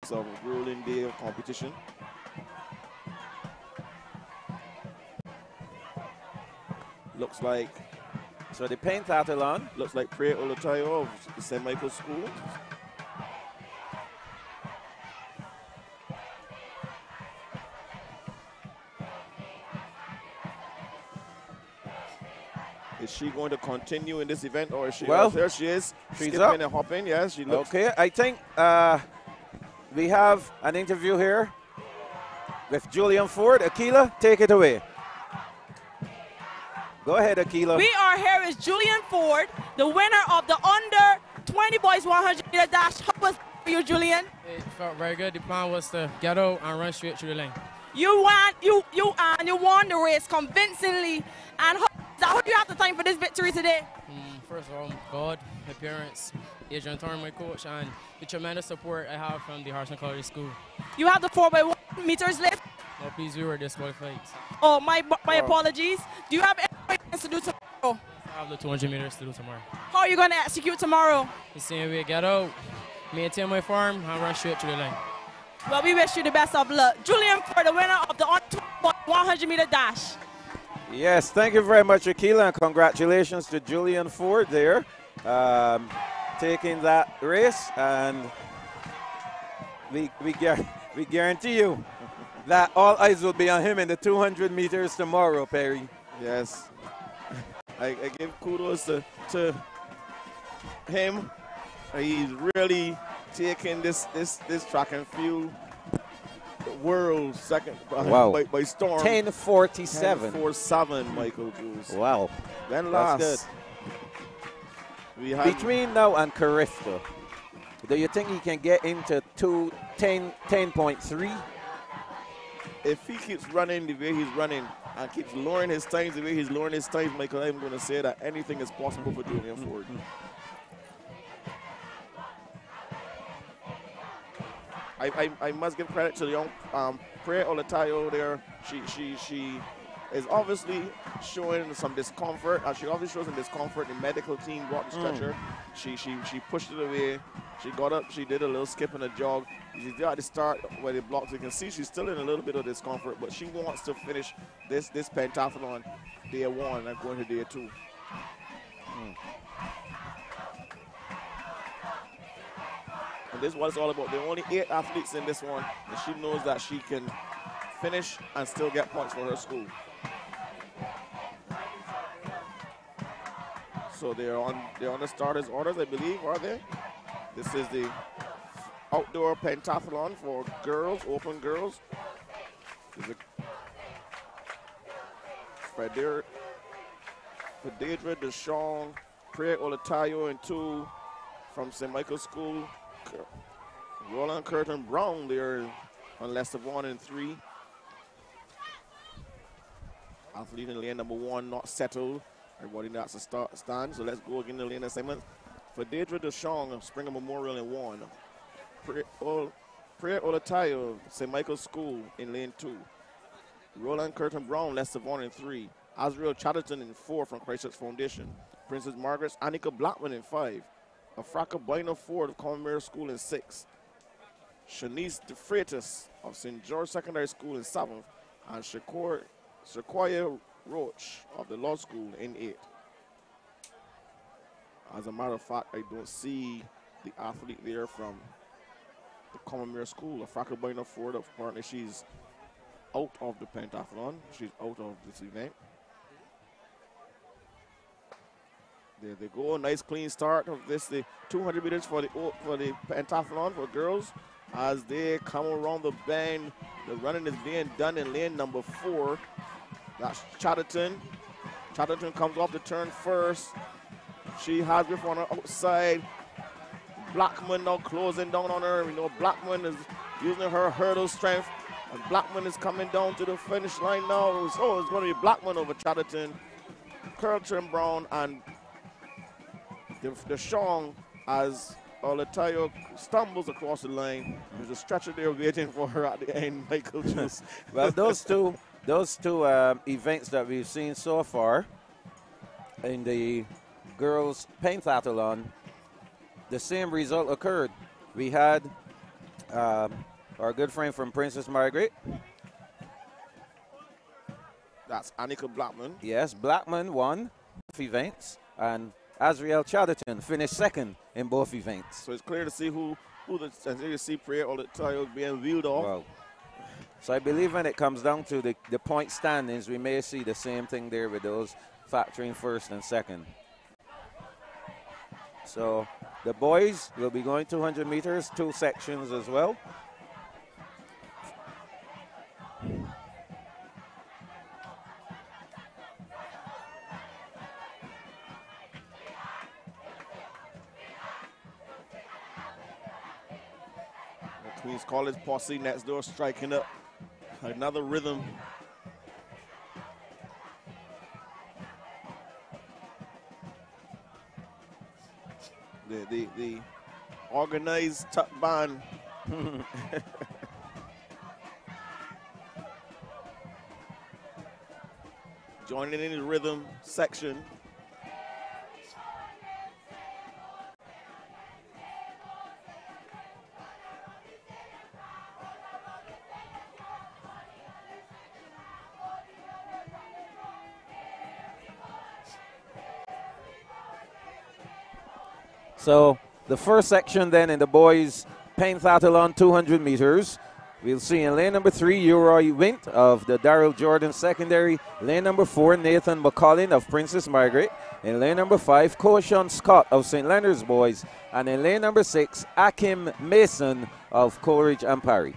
weeks of grueling day of competition. Looks like So the pentathlon. looks like Priya Olatayo of St. Michael's School. Is she going to continue in this event, or is she? Well, there she is, she's skipping up. and hopping. Yes, she looks. Okay, I think we have an interview here with Julian Ford. Akila, take it away. Go ahead, Akila. We are here with Julian Ford, the winner of the under 20 boys 100 meter dash. How was it for you, Julian? It felt very good. The plan was to get out and run straight through the lane. You won the race convincingly. And how do you have to thank for this victory today? First of all, God, my parents, Adrian Thorne, my coach, and the tremendous support I have from the Harrison College School. You have the 4x1 meters lift. No, please, we were disqualified. Oh, my apologies. Do you have anything to do tomorrow? I have the 200 meters to do tomorrow. How are you going to execute tomorrow? The same way, get out, maintain my form, and run straight through the lane. Well, we wish you the best of luck. Julian Ford, the winner of the under 20 100 meter dash. Yes, thank you very much, Akila, and congratulations to Julian Ford there, taking that race. And we guarantee you that all eyes will be on him in the 200 meters tomorrow, Perry. Yes, I give kudos to him. He's really taking this track and field world second by storm. 10:47. 10:47, Michael Jules. Wow. Then That's last. good. Between now and Carifta, do you think he can get into 10.3? If he keeps running the way he's running and keeps lowering his times the way he's lowering his times, Michael, I'm going to say that anything is possible for Julian Ford. I must give credit to the young Priya Olatayo there. She is obviously showing some discomfort. She obviously shows some discomfort. The medical team brought the stretcher. She pushed it away. She got up. She did a little skip and a jog. She's there at the start where the blocks. You can see she's still in a little bit of discomfort, but she wants to finish this pentathlon day 1 and going to day 2. And this is what it's all about. There are only 8 athletes in this one, and she knows that she can finish and still get points for her school. So they're on the starters' orders, I believe, are they? This is the outdoor pentathlon for girls, open girls. Federa Deshawn, Priya Olatayo in 2 from St. Michael's School. Roland Curtin Brown there on Lester Vaughan in 3. Athlete in lane number 1 not settled. Everybody that's a stand. So let's go again to lane assignment. For Deidre Deshawn of Springer Memorial in 1. Priya Olatayo, St. Michael's School in lane 2. Roland Curtin Brown, Lester Vaughan in 3. Azriel Chatterton in 4 from Christchurch Foundation. Princess Margaret's Annika Blackman in 5. Afraka Bueno Ford of Commonwealth School in 6. Shanice DeFreitas of St. George Secondary School in 7th. And Sequoia Roach of the Law School in 8. As a matter of fact, I don't see the athlete there from the Commonwealth School. Afraka Bueno Ford, apparently she's out of the pentathlon. She's out of this event. There they go, nice clean start of this, the 200 meters for the pentathlon for girls. As they come around the bend, the running is being done in lane number 4. That's Chatterton. Chatterton comes off the turn first. She has before on her outside. Blackman now closing down on her. We know Blackman is using her hurdle strength. And Blackman is coming down to the finish line now. So it's going to be Blackman over Chatterton, Curtin Brown, and Deshawn as Olatayo stumbles across the line. There's a stretcher there waiting for her at the end, Michael Juice. Well, those two events that we've seen so far in the girls' pentathlon, the same result occurred. We had our good friend from Princess Margaret. That's Annika Blackman. Yes, Blackman won both events, and Azriel Chatterton finished second in both events. So it's clear to see who you see prayer all the time being wheeled off. Wow. So I believe when it comes down to the point standings, we may see the same thing there with those factoring first and second. So the boys will be going 200 meters, 2 sections as well. Queens College posse next door striking up another rhythm. The organized tuck band. Joining in the rhythm section. So the first section then in the boys' pentathlon 200 meters. We'll see in lane number 3, Uroy Wint of the Darrell Jordan Secondary. Lane number 4, Nathan McCollin of Princess Margaret. In lane number 5, Koshan Scott of St. Leonard's Boys. And in lane number 6, Akim Mason of Coleridge and Parry.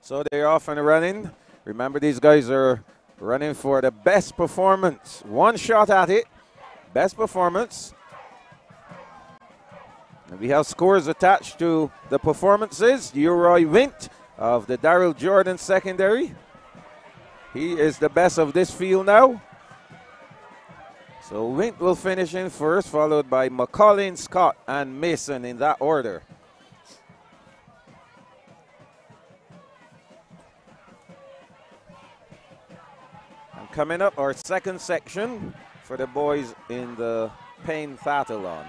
So they're off and running. Remember, these guys are running for the best performance. One shot at it. Best performance. And we have scores attached to the performances. Uroy Wint of the Darrell Jordan Secondary. He is the best of this field now. So Wint will finish in first, followed by McCollin, Scott, and Mason in that order. Coming up, our second section for the boys in the pentathlon.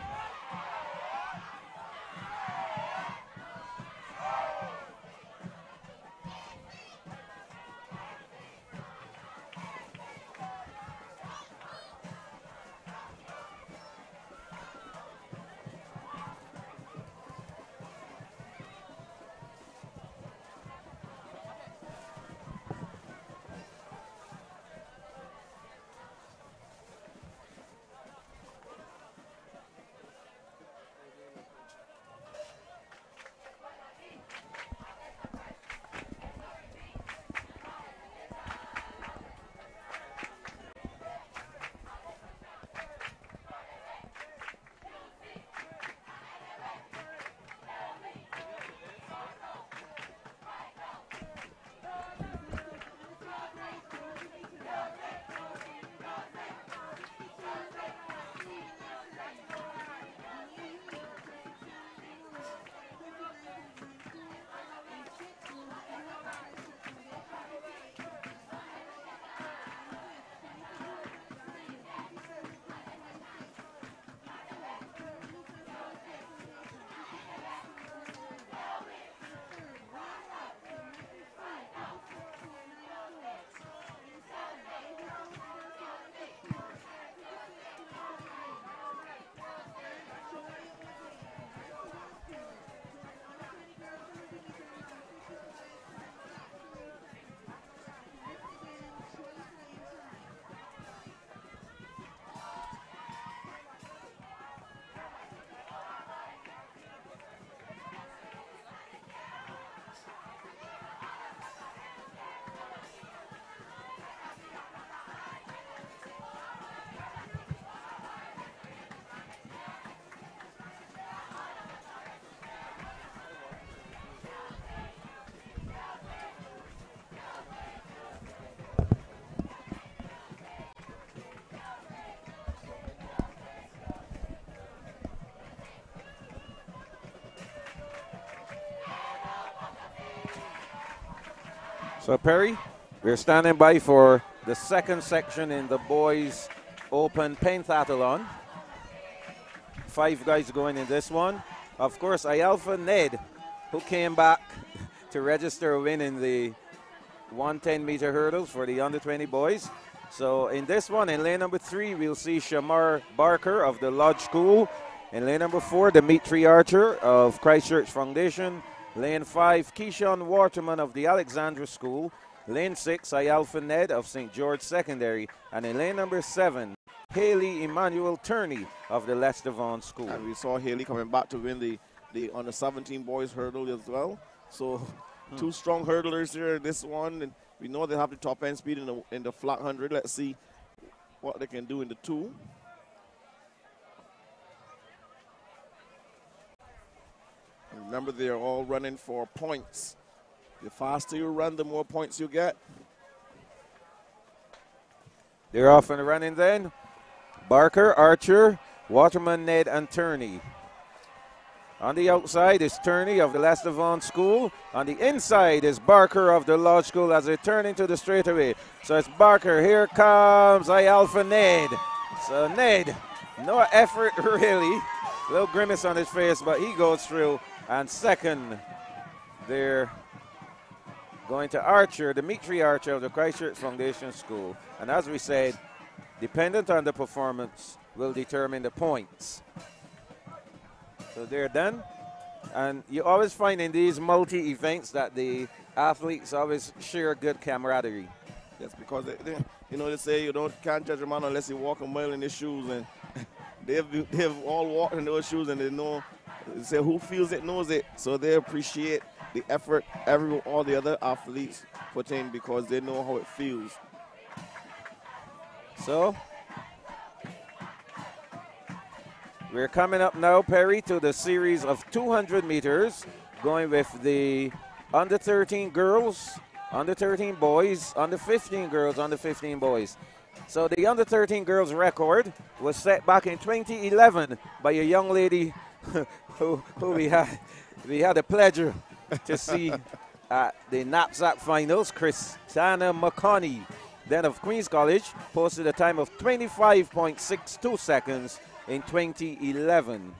So, Perry, we're standing by for the second section in the boys' open pentathlon. 5 guys going in this one. Of course, Ialpha Ned, who came back to register a win in the 110-meter hurdles for the under-20 boys. So in this one, in lane number 3, we'll see Shamar Barker of the Lodge School. In lane number 4, Dimitri Archer of Christchurch Foundation. Lane 5, Keyshawn Waterman of the Alexandra School. Lane 6, Ialpha Ned of St. George Secondary. And in lane number 7, Haley Emmanuel Turney of the Lester Vaughan School. And we saw Haley coming back to win the under 17 boys hurdle as well. So 2 strong hurdlers here in this one. And we know they have the top end speed in the flat 100. Let's see what they can do in the 2. And remember, they're all running for points. The faster you run, the more points you get. They're off and running then. Barker, Archer, Waterman, Ned, and Turney. On the outside is Turney of the Lester Vaughan School. On the inside is Barker of the Lodge School as they turn into the straightaway. So it's Barker. Here comes Ialpha Ned. So Ned, no effort really. Little grimace on his face, but he goes through. And second, they're going to Archer, Dimitri Archer of the Christchurch Foundation School. And as we said, dependent on the performance will determine the points. So they're done. And you always find in these multi-events that the athletes always share good camaraderie. Yes, because they say you can't judge a man unless you walk a mile in his shoes, and they've all walked in those shoes, and they say who feels it knows it. So they appreciate the effort all the other athletes put in because they know how it feels. So we're coming up now, Perry, to the series of 200 meters, going with the under 13 girls, under 13 boys, under 15 girls, under 15 boys. So the under 13 girls record was set back in 2011 by a young lady who we had the pleasure to see at the knapsack finals, Christiana McConney, then of Queen's College, posted a time of 25.62 seconds in 2011.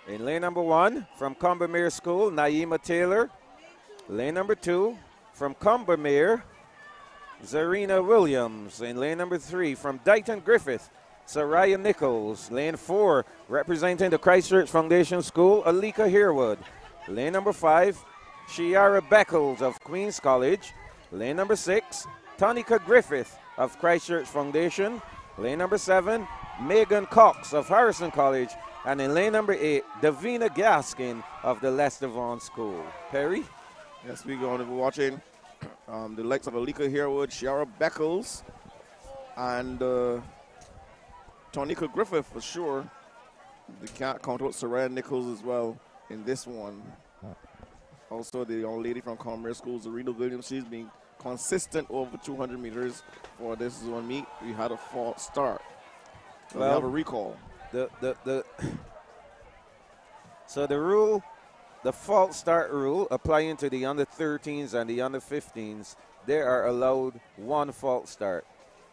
In lane number 1, from Combermere School, Naima Taylor. Lane number 2, from Combermere, Zarina Williams. In lane number 3, from Dighton Griffith, Soraya Nichols. Lane 4, representing the Christchurch Foundation School, Alika Herwood. Lane number 5, Shiara Beckles of Queen's College. Lane number 6, Tonica Griffith of Christchurch Foundation. Lane number 7, Megan Cox of Harrison College. And in lane number 8, Davina Gaskin of the Lester Vaughan School. Perry? Yes, we're going to be watching the likes of Alika Herwood, Shiara Beckles, and Tonica Griffith for sure. They can't count out Soraya Nichols as well in this one. Also, the young lady from Commerce School, Zarina Williams, she's been consistent over 200 meters for this one meet. We had a false start. So we have a recall. So the rule, the false start rule applying to the under 13s and the under 15s, they are allowed 1 false start.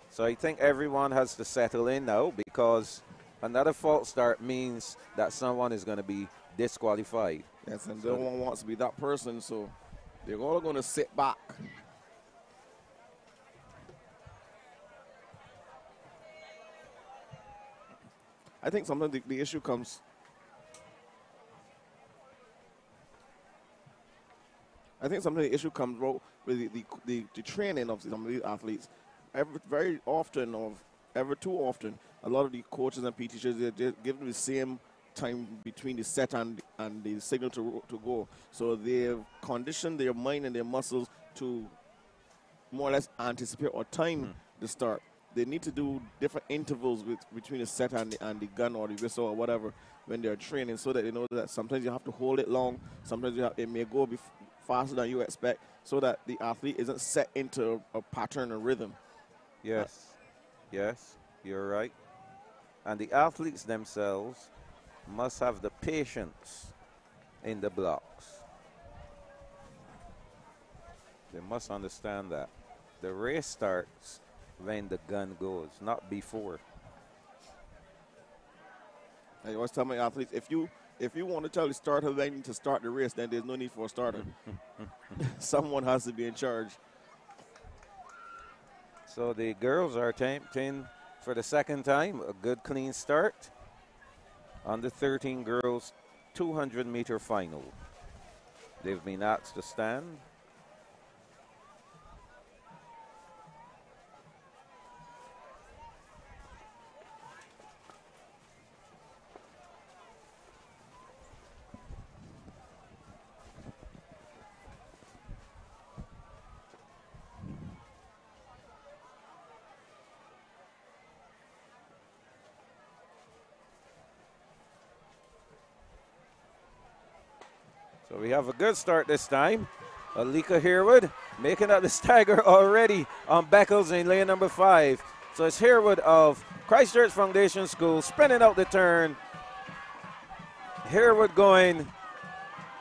So I think everyone has to settle in now, because another false start means that someone is going to be disqualified. Yes, and no one wants to be that person, so they're all going to sit back. I think sometimes the issue comes. I think sometimes the issue comes with the training of some of these athletes. Very often, ever too often, a lot of the coaches and PT teachers, they give them the same time between the set and the signal to go. So they've conditioned their mind and their muscles to more or less anticipate or time the start. They need to do different intervals between the set and the gun or the whistle or whatever when they're training, so that they know that sometimes you have to hold it long, sometimes it may go faster than you expect, so that the athlete isn't set into a pattern or rhythm. Yes, yes. You're right. And the athletes themselves must have the patience in the blocks. They must understand that. The race starts when the gun goes, not before. I always tell my athletes, if you want to tell the starter they need to start the race, then there's no need for a starter. Someone has to be in charge. So the girls are attempting for the second time a good clean start on the 13 girls 200-meter final. They've been asked to stand. So we have a good start this time. Alika Harewood making up the stagger already on Beckles in lane number 5. So it's Harewood of Christchurch Foundation School spinning out the turn. Harewood going.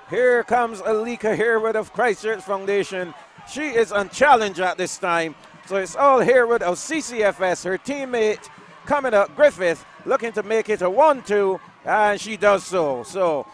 Here comes Alika Harewood of Christchurch Foundation. She is unchallenged at this time. So it's all Harewood of CCFS, her teammate coming up, Griffith, looking to make it a 1-2, and she does so. So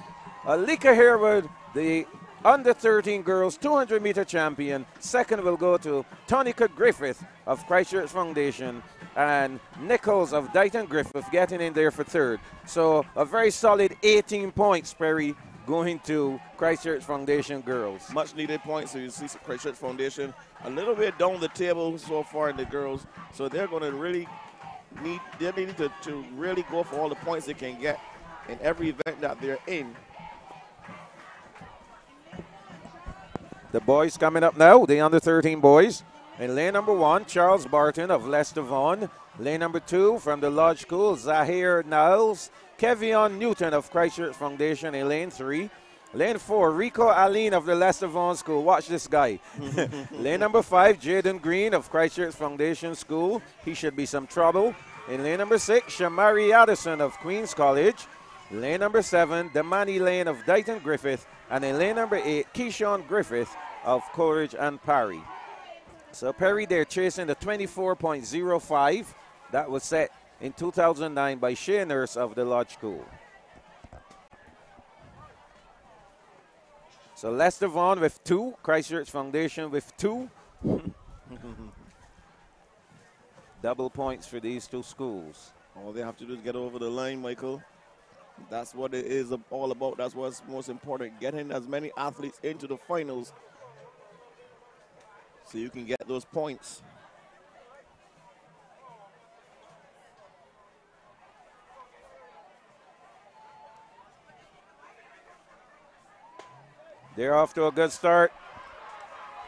Alika Harewood, the under 13 girls 200-meter champion. Second will go to Tonica Griffith of Christchurch Foundation, and Nichols of Dighton Griffith getting in there for third. So a very solid 18 points, Perry, going to Christchurch Foundation girls. Much needed points. So you see Christchurch Foundation a little bit down the table so far in the girls. So they're going to really need to really go for all the points they can get in every event that they're in. The boys coming up now, the under 13 boys. In lane number 1, Charles Barton of Leicester Vaughan. Lane number 2, from the Lodge School, Zahir Niles. Kevion Newton of Christchurch Foundation in lane 3. Lane 4, Rico Aline of the Leicester Vaughan School. Watch this guy. Lane number 5, Jaden Green of Christchurch Foundation School. He should be some trouble. In lane number 6, Shamari Addison of Queen's College. Lane number 7, Damani Lane of Dighton Griffith. And in lane number 8, Keyshawn Griffith of Coleridge and Parry. So Perry, they're chasing the 24.05 that was set in 2009 by Shea Nurse of the Lodge School. So Leicester Vaughan with 2, Christchurch Foundation with 2. Double points for these two schools. All they have to do is get over the line, Michael. That's what it is all about. That's what's most important, getting as many athletes into the finals so you can get those points. They're off to a good start.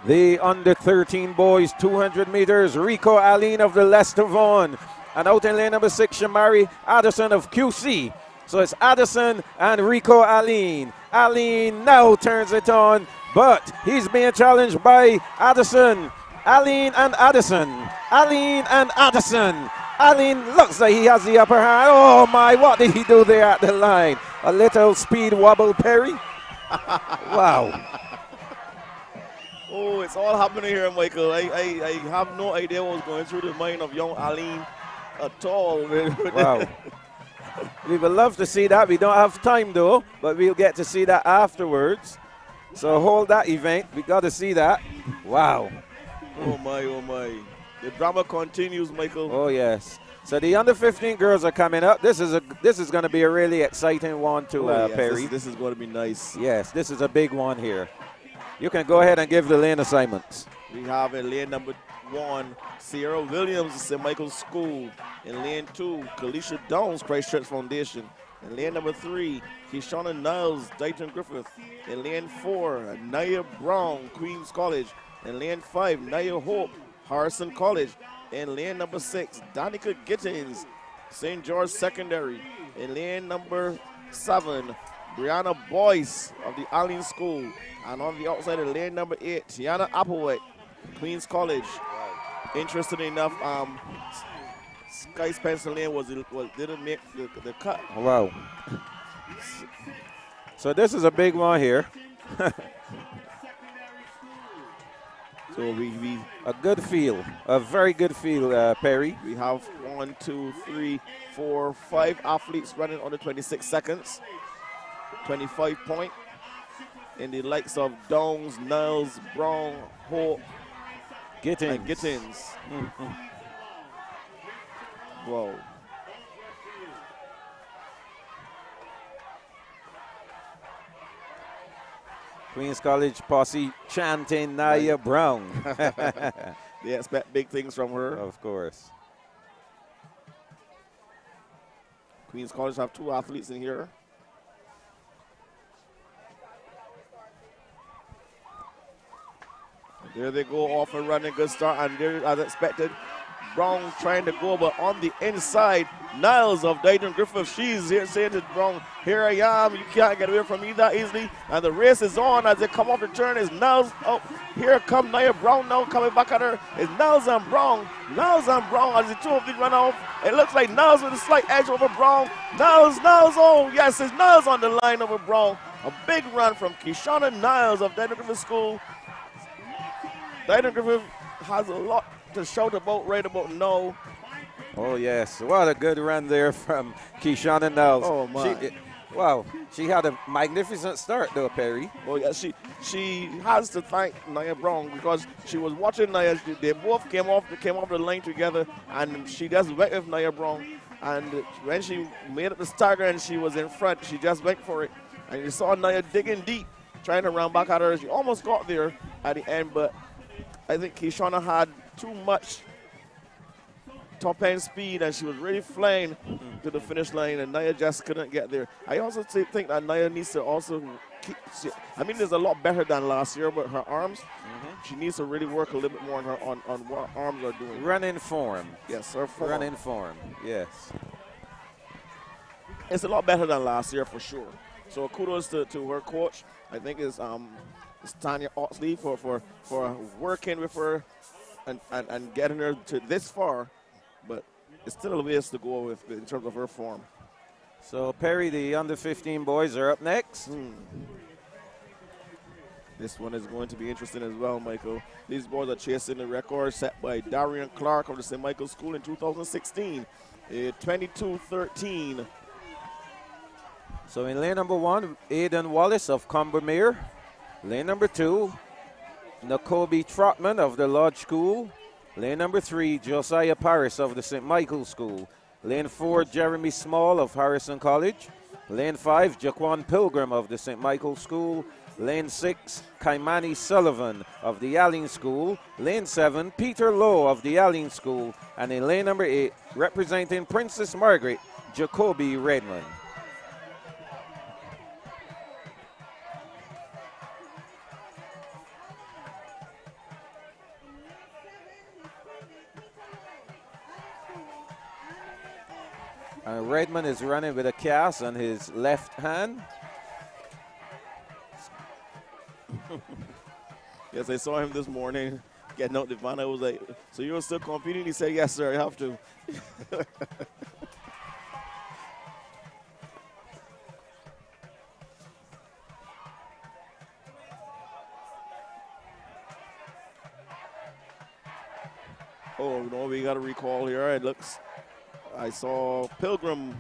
The under 13 boys, 200 meters, Rico Aline of the Leicester Vaughan. And out in lane number 6, Shamari Addison of QC. So it's Addison and Rico Aline. Aline now turns it on, but he's being challenged by Addison. Aline and Addison. Aline and Addison. Aline looks like he has the upper hand. Oh my, what did he do there at the line? A little speed wobble, Perry. Wow. Oh, it's all happening here, Michael. I have no idea what was going through the mind of young Aline at all. Wow. We would love to see that. We don't have time, though, but we'll get to see that afterwards. So hold that event. We got to see that. Wow. Oh, my, oh, my. The drama continues, Michael. Oh, yes. So the under 15 girls are coming up. This is going to be a really exciting one to yes, Perry. This is going to be nice. Yes, this is a big one here. You can go ahead and give the lane assignments. We have in lane number 1, Sierra Williams, St. Michael's School. In lane 2, Kalisha Downs, Christchurch Foundation. In lane number 3, Kishana Niles, Dighton Griffith. In lane 4, Naya Brown, Queen's College. In lane 5, Naya Hope, Harrison College. In lane number 6, Danica Gittins, St. George Secondary. In lane number 7, Brianna Boyce of the Allen School. And on the outside of lane number 8, Tiana Applewhite, Queen's College. Interesting enough, Sky Spencer Lane didn't make the cut. Wow. So this is a big one here. So we a good field, a very good field, Perry. We have 1, 2, 3, 4, 5 athletes running under 26 seconds. 25 point in the likes of Downs, Niles, Brown, Hope, Gittins. and Gittins. Whoa. Queens College posse chanting Naya Brown. They expect big things from her. Of course. Queens College have 2 athletes in here. There they go, off and running, good start, and there, as expected, Brown trying to go, but on the inside, Niles of Dayton Griffith, she's here saying to Brown, here I am, you can't get away from me that easily, and the race is on as they come off the turn. Is Niles, oh, here come Nia Brown now coming back at her. It's Niles and Brown as the two of them run off. It looks like Niles with a slight edge over Brown. Niles, oh yes, it's Niles on the line over Brown. A big run from Keshana Niles of Dayton Griffith School. Dayton Griffith has a lot to shout about right about now. Oh, yes. What a good run there from Keshana Niles. Oh, my. Wow. She had a magnificent start, though, Perry. Oh, yeah. She has to thank Nia Brown because she was watching Nia. They both came off the line together, and she just went with Nia Brown. And when she made it the stagger and she was in front, she just went for it. And you saw Nia digging deep, trying to run back at her. She almost got there at the end, but I think Keshana had too much top end speed and she was really flying to the finish line, and Nia just couldn't get there. I also think that Nia needs to also there's a lot better than last year, but her arms, she needs to really work a little bit more on what her arms are doing. Running form. Yes, her form. Running form, yes. It's a lot better than last year for sure. So kudos to her coach. I think it's Tanya Oxley for working with her and getting her to this far, but it's still a ways to go with in terms of her form. So Perry, the under-15 boys are up next. This one is going to be interesting as well, Michael. These boys are chasing the record set by Darian Clark of the St. Michael's School in 2016, 22-13. So in lane number 1, Aidan Wallace of Combermere. Lane number 2, Nakobe Trotman of the Lodge School. Lane number 3, Josiah Paris of the St. Michael's School. Lane 4, Jeremy Small of Harrison College. Lane 5, Jaquan Pilgrim of the St. Michael's School. Lane 6, Kaimani Sullivan of the Allen School. Lane 7, Peter Lowe of the Allen School. And in lane number 8, representing Princess Margaret, Jacoby Redmond. Redmond is running with a cast on his left hand. Yes, I saw him this morning getting out the van. I was like, so you're still competing? He said, yes, sir, I have to. Oh, no, we got a recall here. It looks, I saw Pilgrim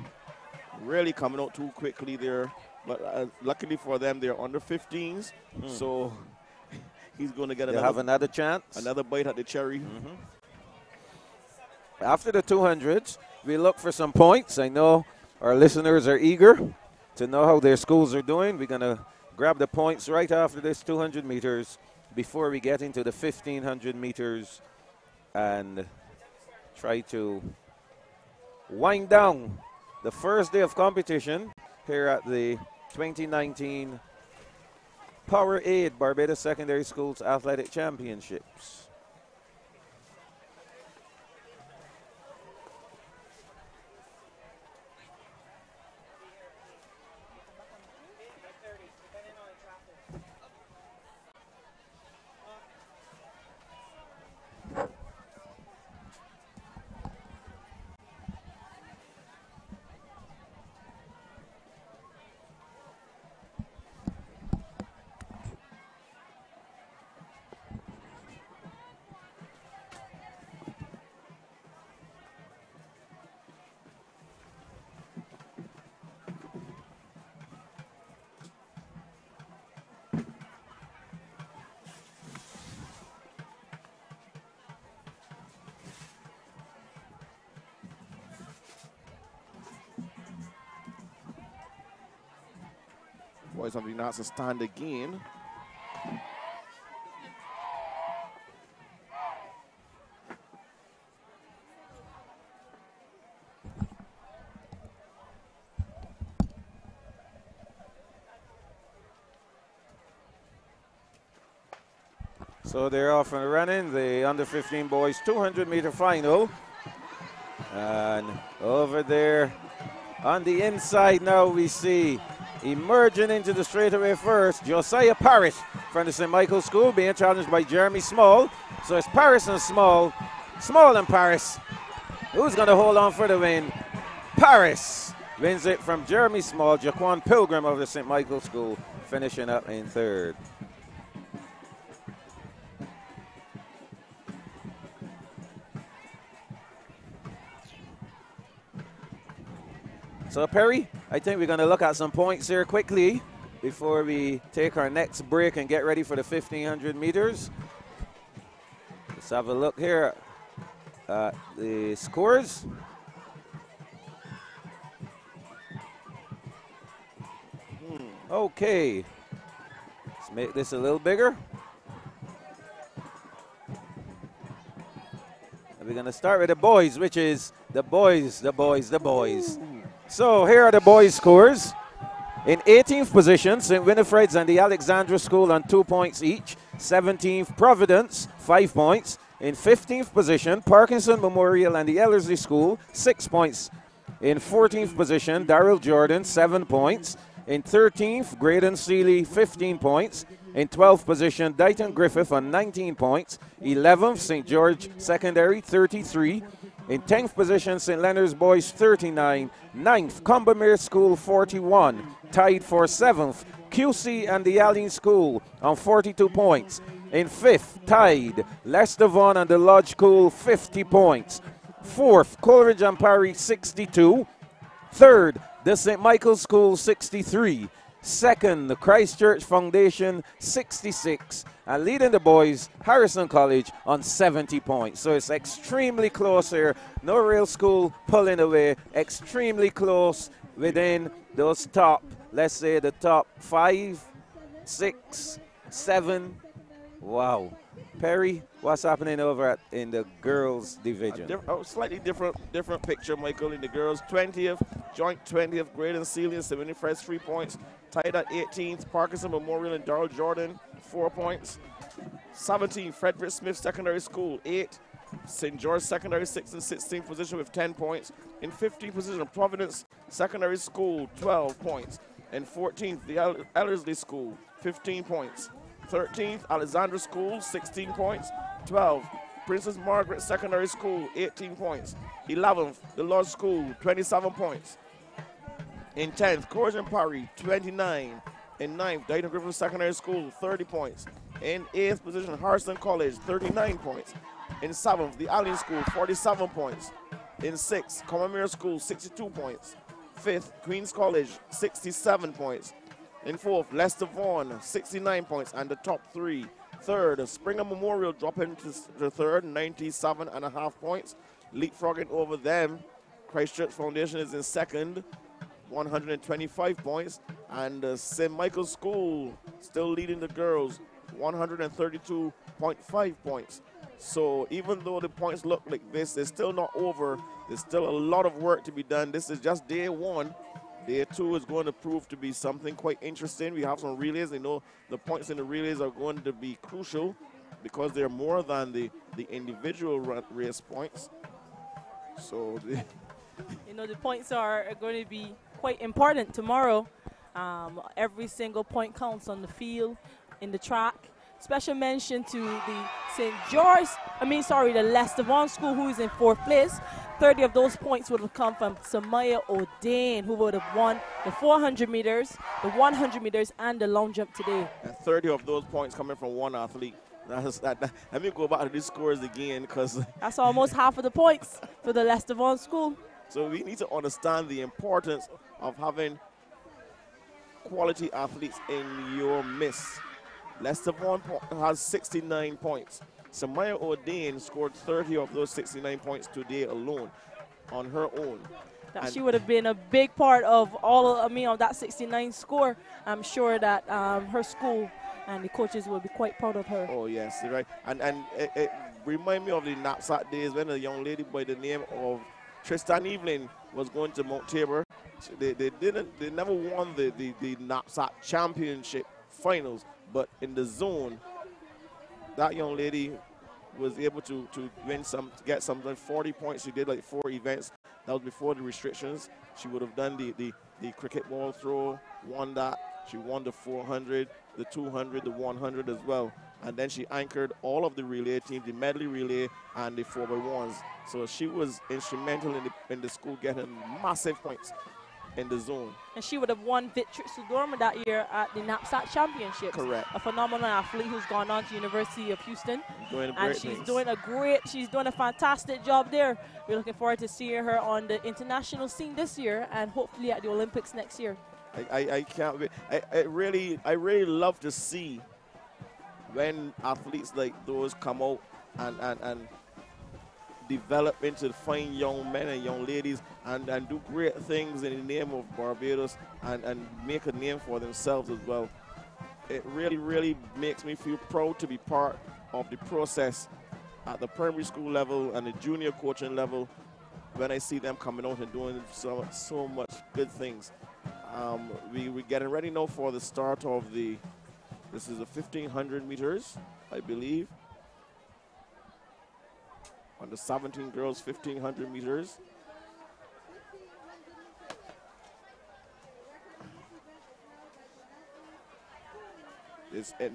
really coming out too quickly there. But luckily for them, they're under 15s. So he's going to get another chance. Another bite at the cherry. After the 200s, we look for some points. I know our listeners are eager to know how their schools are doing. We're going to grab the points right after this 200 meters before we get into the 1,500 meters and try to wind down the first day of competition here at the 2019 Powerade Barbados Secondary Schools Athletic Championships. boys have been asked to stand again. So they're off and running. The under 15 boys 200-meter final. And over there on the inside now we see emerging into the straightaway first, Josiah Parrish from the St. Michael's School being challenged by Jeremy Small. So it's Parrish and Small. Small and Parrish. Who's going to hold on for the win? Parrish wins it from Jeremy Small. Jaquan Pilgrim of the St. Michael's School finishing up in third. So Perry, I think we're going to look at some points here quickly before we take our next break and get ready for the 1500 meters. Let's have a look here at the scores. Okay, let's make this a little bigger. And we're going to start with the boys, which is the boys. So here are the boys' scores. In 18th position, St. Winifred's and the Alexandra School on 2 points each. 17th, Providence, 5 points. In 15th position, Parkinson Memorial and the Ellerslie School, 6 points. In 14th position, Darrell Jordan, 7 points. In 13th, Graydon Seeley, 15 points. In 12th position, Dighton Griffith on 19 points. 11th, St. George Secondary, 33. In 10th position, St. Leonard's Boys, 39. 9th, Combermere School, 41. Tied for 7th, QC and the Allen School on 42 points. In 5th, tied, Leicester Vaughan and the Lodge School, 50 points. 4th, Coleridge and Parry, 62. 3rd, the St. Michael's School, 63. 2nd, the Christchurch Foundation, 66. And leading the boys, Harrison College on 70 points. So it's extremely close here. No real school pulling away. Extremely close within those top, let's say the top 5, 6, 7. Wow. Perry, what's happening over in the girls division? Slightly different picture, Michael. In the girls, 20th, joint 20th, Graydon Seeley and St. Winifred's 3 points. Tied at 18th, Parkinson Memorial and Darrell Jordan, 4 points. 17th, Frederick Smith Secondary School, 8. St. George Secondary, 6th and 16th position with 10 points. In 15th position, Providence Secondary School, 12 points. And 14th, the Ellerslie School, 15 points. 13th, Alexandra School, 16 points. 12th, Princess Margaret Secondary School, 18 points. 11th, the Lodge School, 27 points. In 10th, Courage and Parry, 29. In 9th, Dighton Griffith Secondary School, 30 points. In 8th position, Harrison College, 39 points. In 7th, the Allen School, 47 points. In 6th, Combermere School, 62 points. 5th, Queen's College, 67 points. In 4th, Leicester Vaughan, 69 points, and the top 3. 3rd, Springer Memorial dropping to the 3rd, 97.5 points. Leapfrogging over them. Christchurch Foundation is in 2nd, 125 points. And St. Michael's School still leading the girls, 132.5 points. So even though the points look like this, it's still not over. There's still a lot of work to be done. This is just day 1. Day 2 is going to prove to be something quite interesting. We have some relays. I know the points in the relays are going to be crucial because they're more than the individual race points. So, you know, the points are going to be quite important tomorrow. Every single point counts on the field, in the track. Special mention to the Leicester Vaughan School, who is in 4th place. 30 of those points would have come from Samaya O'Dane, who would have won the 400 meters, the 100 meters, and the long jump today. And 30 of those points coming from one athlete. Let me go back to these scores again, because that's almost half of the points for the Leicester Vaughan School. So we need to understand the importance of having quality athletes in your midst. Leicester Vaughan has 69 points. Samaya O'Dane scored 30 of those 69 points today alone, on her own. That she would have been a big part of of that 69 score. I'm sure that her school and the coaches will be quite proud of her. Oh, yes, you're right. And it remind me of the knapsack days when a young lady by the name of Tristan Evelyn was going to Mount Tabor. They never won the knapsack championship finals, but in the zone, that young lady was able to get something 40 points. She did like 4 events. That was before the restrictions. She would have done the cricket ball throw, won that. She won the 400, the 200, the 100 as well. And then she anchored all of the relay teams, the medley relay and the 4x1s. So she was instrumental in the school getting massive points in the zone. And she would have won Victrix Sudorma that year at the Knapsack Championships. Correct. A phenomenal athlete who's gone on to University of Houston. Doing and she's doing a fantastic job there. We're looking forward to seeing her on the international scene this year and hopefully at the Olympics next year. I can't wait. I really love to see when athletes like those come out and develop into fine young men and young ladies and do great things in the name of Barbados and make a name for themselves as well. It really makes me feel proud to be part of the process at the primary school level and the junior coaching level when I see them coming out and doing so much good things. We're getting ready now for the start of this is the 1500 meters, I believe. On the 17 girls 1500 meters.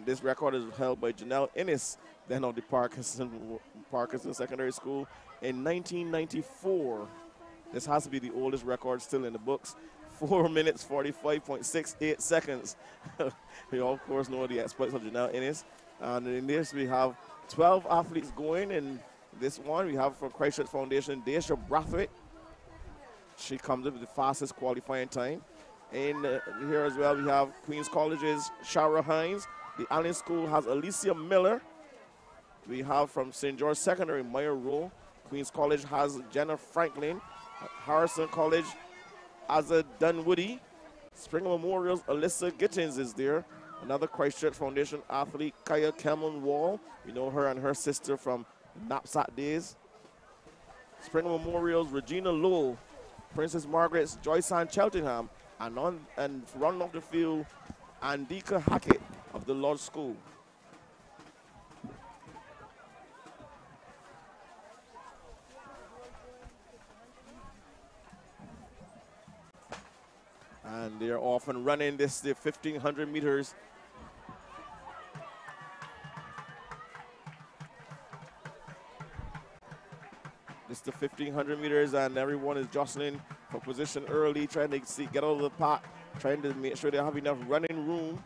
This record is held by Janelle Innes, then of the Parkinson Secondary School in 1994. This has to be the oldest record still in the books. 4 minutes, 45.68 seconds. We all, of course, know the exploits of Janelle Innes. And in this, we have 12 athletes going. In this one, we have from Christchurch Foundation, Daisha Brathwaite. She comes up with the fastest qualifying time. And here as well, we have Queen's College's Shara Hines. The Allen School has Alicia Miller. We have from St. George Secondary, Maya Rowe. Queen's College has Jenna Franklin. Harrison College, Azza Dunwoody. Springer Memorial's Alyssa Gittins is there. Another Christchurch Foundation athlete, Kaya Cameron Wall. We know her and her sister from knapsack days. Springer Memorial's Regina Lowell. Princess Margaret's Joyce Ann Cheltenham. And running off the field, Andika Hackett of the Lodge School. And they're off and running the 1500 meters. This is the 1500 meters, and everyone is jostling for position early, trying to get out of the pack, trying to make sure they have enough running room.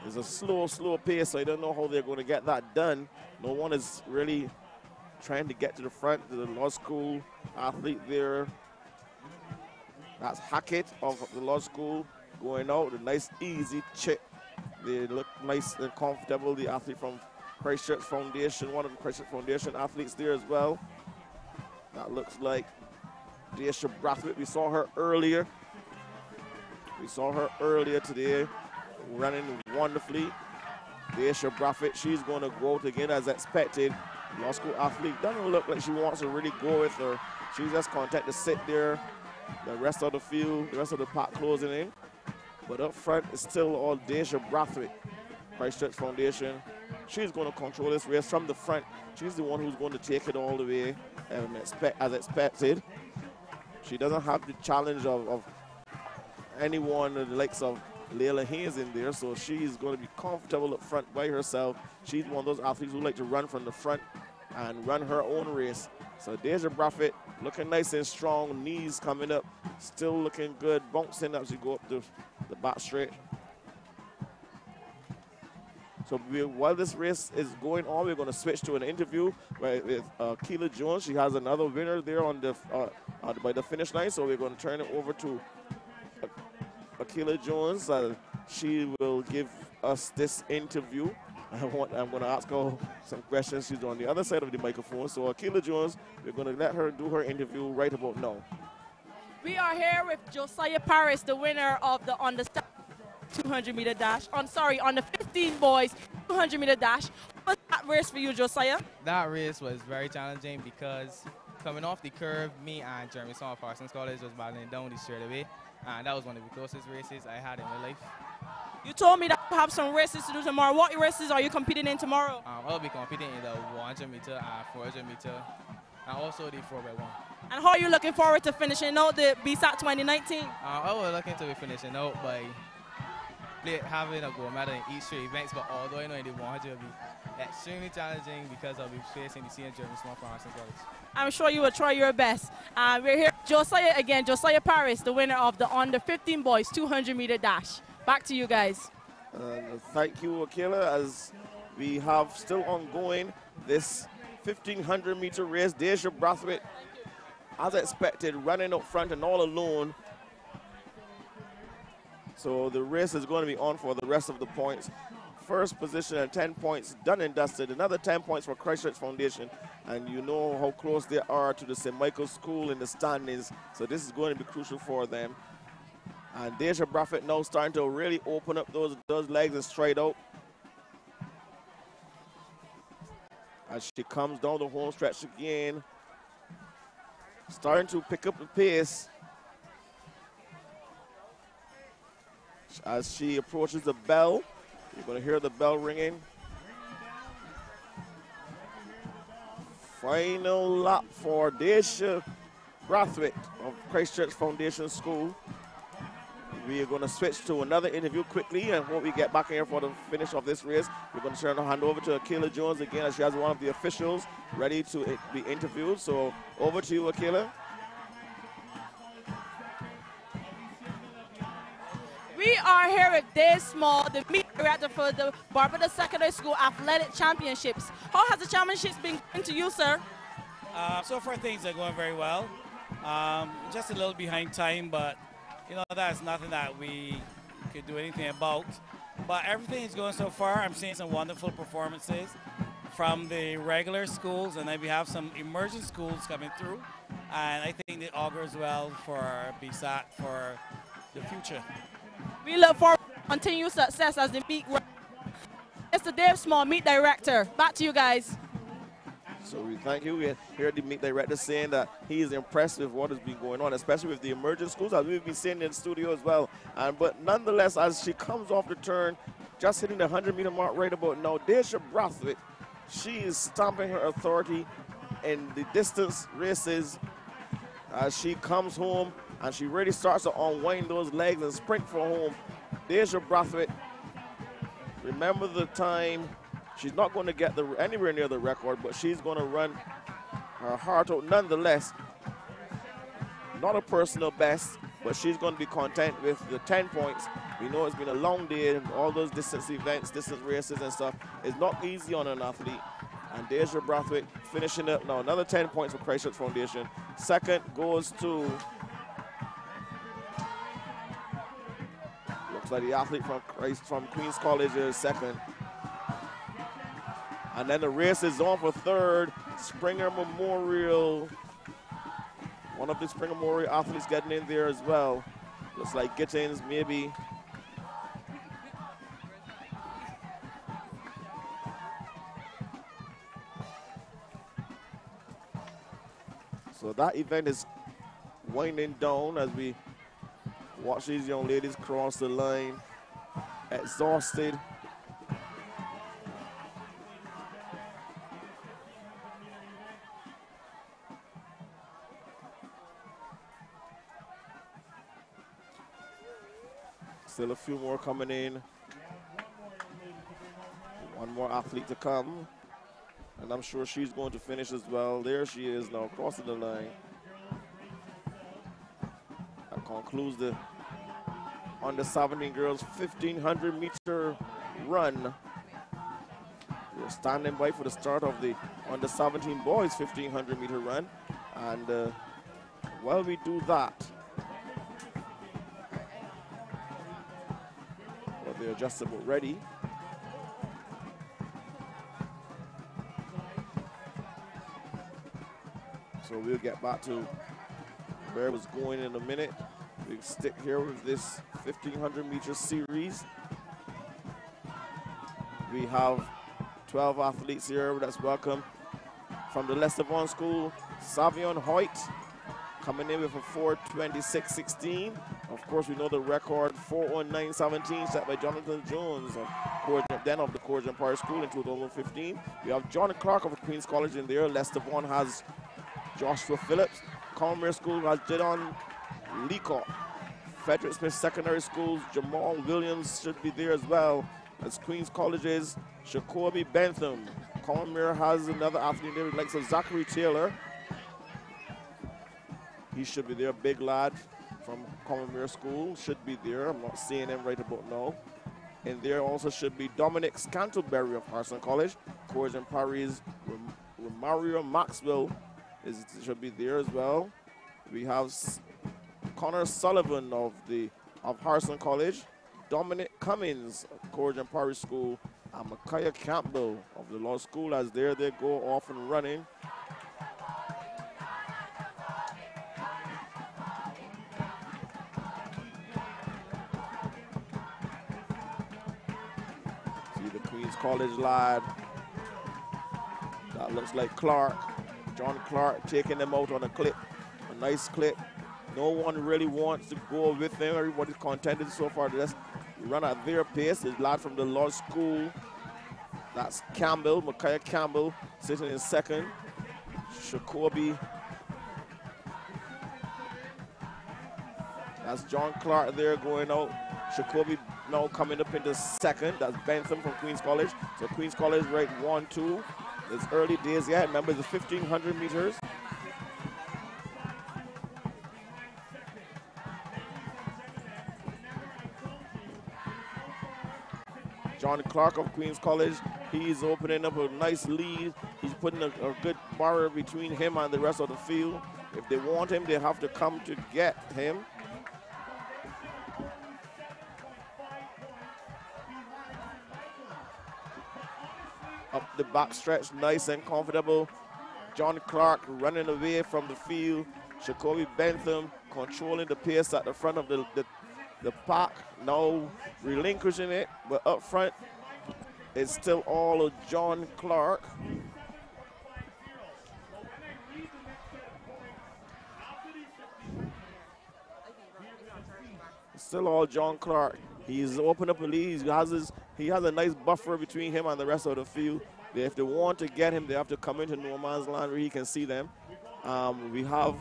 It's a slow pace, so I don't know how they're going to get that done. No one is really trying to get to the front. The law school athlete there. That's Hackett of the law school going out. A nice, easy chip. They look nice and comfortable. The athlete from Christchurch Foundation, one of the Christchurch Foundation athletes there as well. That looks like Daisha Brathwaite. We saw her earlier. Today, running wonderfully. Daisha Brathwaite, she's going to go out again as expected. Law school athlete doesn't look like she wants to really go with her. She's just content to sit there. The rest of the field, the rest of the pack closing in. But up front, it's still all Daisha Brathwaite, Christchurch Foundation. She's going to control this race from the front. She's the one who's going to take it all the way as expected. She doesn't have the challenge of anyone the likes of Layla Hayes in there, so she's going to be comfortable up front by herself. She's one of those athletes who like to run from the front and run her own race. So Daisha Brathwaite looking nice and strong, knees coming up, still looking good, bouncing as you go up the back straight. So while this race is going on, we're going to switch to an interview with Keela Jones. She has another winner there on the by the finish line, so we're going to turn it over to Keela Jones. She will give us this interview. I'm going to ask her some questions. She's on the other side of the microphone. So Keela Jones, we're going to let her do her interview right about now. We are here with Josiah Paris, the winner of the on the 200-meter dash. On the 15 boys 200-meter dash. What was that race for you, Josiah? That race was very challenging because coming off the curve, me and Jeremy Song of Parsons College was battling down the straight away, and that was one of the closest races I had in my life. You told me that you have some races to do tomorrow. What races are you competing in tomorrow? I'll be competing in the 100-meter and 400-meter, and also the 4x1. And how are you looking forward to finishing out the BSAC 2019? I was looking to be finishing out by having a gold medal in each three events, but although I know in the 100 will be extremely challenging because I'll be facing the senior Jeremy Song of Parsons College. I'm sure you will try your best. We're here, Josiah again, Josiah Paris, the winner of the under 15 boys 200-meter dash. Back to you guys. Thank you, Akila, as we have still ongoing this 1,500-meter race. Deja Brathwaite, as expected, running up front and all alone. So the race is going to be on for the rest of the points. First position at 10 points, done and dusted. Another 10 points for Christchurch Foundation. And you know how close they are to the St. Michael's School in the standings. So this is going to be crucial for them. And Deja Brathwaite now starting to really open up those legs and stride out. As she comes down the home stretch again. Starting to pick up the pace. As she approaches the bell, you're going to hear the bell ringing. Final lap for Deja Brathwaite of Christchurch Foundation School. We are going to switch to another interview quickly, and when we get back here for the finish of this race, we're going to turn the hand over to Akila Jones again, as she has one of the officials ready to be interviewed. So over to you, Akila. We are here with Dave Small, the meet director for the Barbados Secondary School Athletic Championships. How has the championships been going to you, sir? So far, things are going very well. Just a little behind time, but you know, that's nothing that we could do anything about. But everything is going so far. I'm seeing some wonderful performances from the regular schools, and then we have some emerging schools coming through. And I think it augurs well for BSAC for the future. We look forward to continued success as the meet. Mr. Dave Small, meet director. Back to you guys. So we thank you. We heard the meet director saying that he is impressed with what has been going on, especially with the emerging schools, as we've been seeing in the studio as well. But nonetheless, as she comes off the turn, just hitting the 100-meter mark right about now, Deja Brathwaite, she is stamping her authority in the distance races as she comes home and she really starts to unwind those legs and sprint for home. Deja Brathwaite, remember the time. She's not going to get anywhere near the record, but she's going to run her heart out nonetheless. Not a personal best, but she's going to be content with the 10 points. We know it's been a long day, and all those distance events, distance races and stuff. It's not easy on an athlete. And Deja Brathwaite finishing up now. Another 10 points for Christchurch Foundation. Second goes to, looks like the athlete from Queen's College is second. And then the race is on for third. Springer Memorial. One of the Springer Memorial athletes getting in there as well. Looks like Gittins maybe. So that event is winding down as we watch these young ladies cross the line. Exhausted. Still a few more coming in. One more athlete to come. And I'm sure she's going to finish as well. There she is now, crossing the line. That concludes the under 17 girls 1,500-meter run. We're standing by for the start of the under 17 boys 1,500-meter run. And while we do that, they're just about ready. So we'll get back to where it was going in a minute. We stick here with this 1,500-meter series. We have 12 athletes here that's welcome. From the Leicester Vaughan School, Savion Hoyt coming in with a 4:26.16. Of course, we know the record 4:09.17 set by Jonathan Jones of the Corrigan Park School in 2015. We have John Clark of Queen's College in there. Leicester Vaughan has Joshua Phillips. Commerce School has Jadon Leacock. Frederick Smith Secondary School's Jamal Williams should be there as well as Queen's College's Jacoby Bentham. Commerce has another athlete there, like Zachary Taylor. He should be there, big lad from Commerce School should be there. I'm not seeing him right about now. And there also should be Dominic Scantleberry of Harrison College. Corrigan Parry's Romario Maxwell should be there as well. We have Connor Sullivan of Harrison College, Dominic Cummins of Corrigan Parry School, and Micaiah Campbell of the Law School as there they go off and running. See the Queen's College lad. That looks like Clark. John Clark taking them out on a clip. A nice clip. No one really wants to go with them. Everybody's contented so far to just run at their pace. The lad from the Law School. That's Campbell, Micaiah Campbell, sitting in second. Jacoby. That's John Clark there going out. Jacoby now coming up into second. That's Bentham from Queen's College. So Queen's College right 1-2. It's early days yet. Remember, the 1,500 meters. John Clark of Queen's College, he's opening up a nice lead. He's putting a good barrier between him and the rest of the field. If they want him, they have to come to get him. Up the back stretch, nice and comfortable. John Clark running away from the field. Jacoby Bentham controlling the pace at the front of the pack, now relinquishing it, but up front, it's still all of John Clark. Still all John Clark. He's opened up a lead. He has a nice buffer between him and the rest of the field. If they want to get him, they have to come into no man's land where he can see them. We have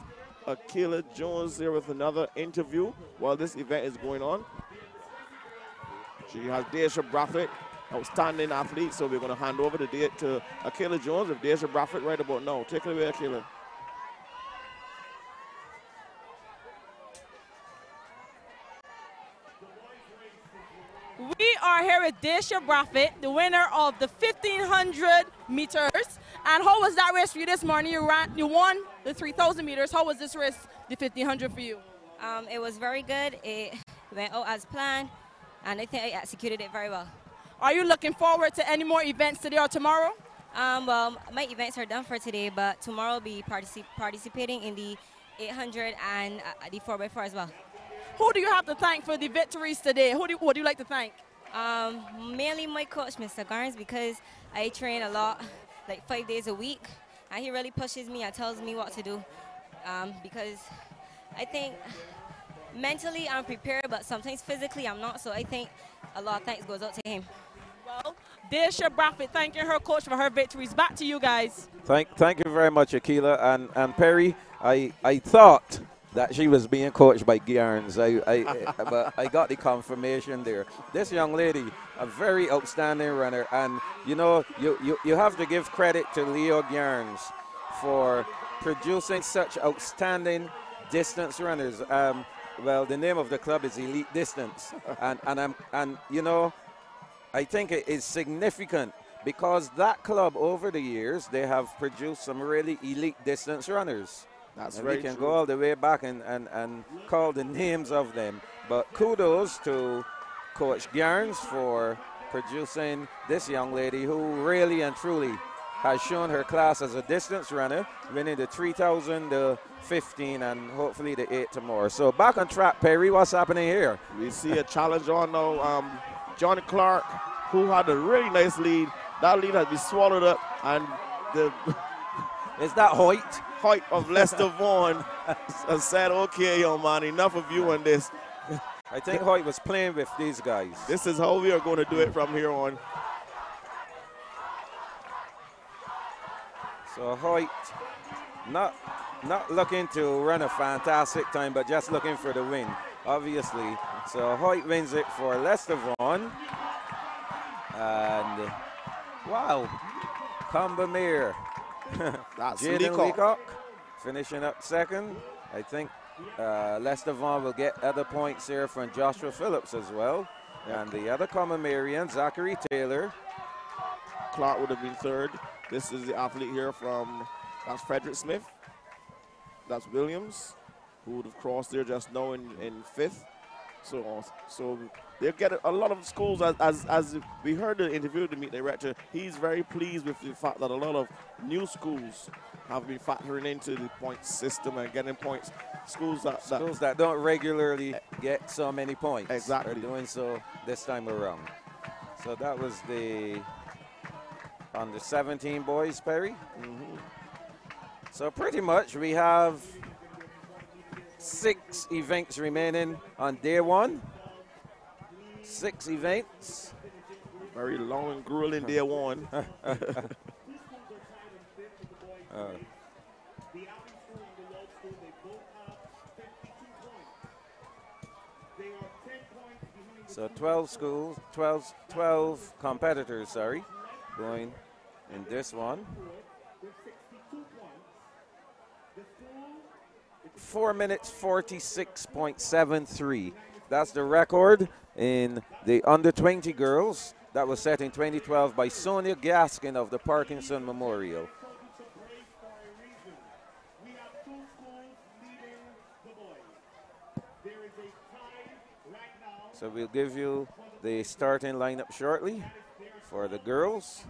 Akela Jones here with another interview while this event is going on. She has Deja Braffett, outstanding athlete, so we're going to hand over to Akela Jones of Deja Braffett right about now. Take it away, Akela. We are here with Deja Braffett, the winner of the 1,500 meters. And how was that race for you this morning? You won the 3,000 meters. How was this race, the 1,500 for you? It was very good. It went out as planned, and I think I executed it very well. Are you looking forward to any more events today or tomorrow? Well, my events are done for today, but tomorrow I'll be participating in the 800 and the 4x4 as well. Who do you have to thank for the victories today? What do you like to thank? Mainly my coach, Mr. Garnes, because I train a lot, like 5 days a week, and he really pushes me and tells me what to do, because I think mentally I'm prepared, but sometimes physically I'm not, so I think a lot of thanks goes out to him. Well, Deja Braffett thanking her coach for her victories. Back to you guys. Thank you very much, Akela. And Perry, I thought that she was being coached by Garnes. But I got the confirmation there. This young lady, a very outstanding runner, and you know, you have to give credit to Leo Garnes for producing such outstanding distance runners. Well, the name of the club is Elite Distance, and you know, I think it is significant because that club over the years they have produced some really elite distance runners. That's right. We can true. go all the way back and call the names of them. But kudos to Coach Garnes for producing this young lady who really and truly has shown her class as a distance runner, winning the 3,000, the 15, and hopefully the 8 tomorrow. So back on track, Perry. What's happening here? We see a challenge on now. Johnny Clark, who had a really nice lead. That lead has been swallowed up, and the Is that Hoyt? Hoyt of Lester Vaughan has said, okay, young man, enough of you on this. I think Hoyt was playing with these guys. This is how we are going to do it from here on. So Hoyt not looking to run a fantastic time, but just looking for the win, obviously. So Hoyt wins it for Lester Vaughan. And wow, Combermere. That's Jaden Leacock. Leacock finishing up second. I think Lester Vaughan will get other points here from Joshua Phillips as well. And the other Combermerean, Zachary Taylor. Clark would have been third. This is the athlete here from, that's Frederick Smith. That's Williams, who would have crossed there just now in fifth. So they get a lot of schools, as we heard the interview with the meet director, he's very pleased with the fact that a lot of new schools have been factoring into the point system and getting points. Schools that don't regularly get so many points. Exactly. Are doing so this time around. So that was the under 17 boys, Perry. So pretty much we have 6 events remaining on day 1. 6 events. Very long and grueling day 1. So 12 competitors, going in this one. 4 minutes 46.73. That's the record in the under 20 girls. That was set in 2012 by Sonia Gaskin of the Parkinson Memorial. So we'll give you the starting lineup shortly for the girls.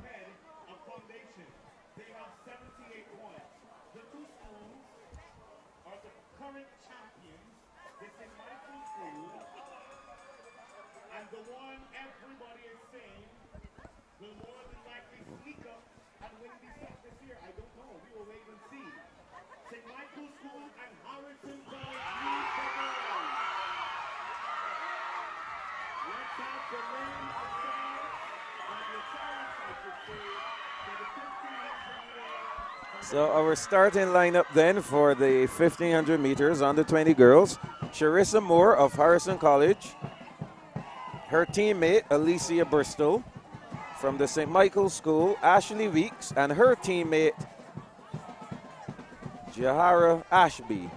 So our starting lineup then for the 1500 meters under 20 girls. Charissa Moore of Harrison College. Her teammate Alicia Bristol from the St. Michael's School. Ashley Weeks and her teammate Zara Ashby,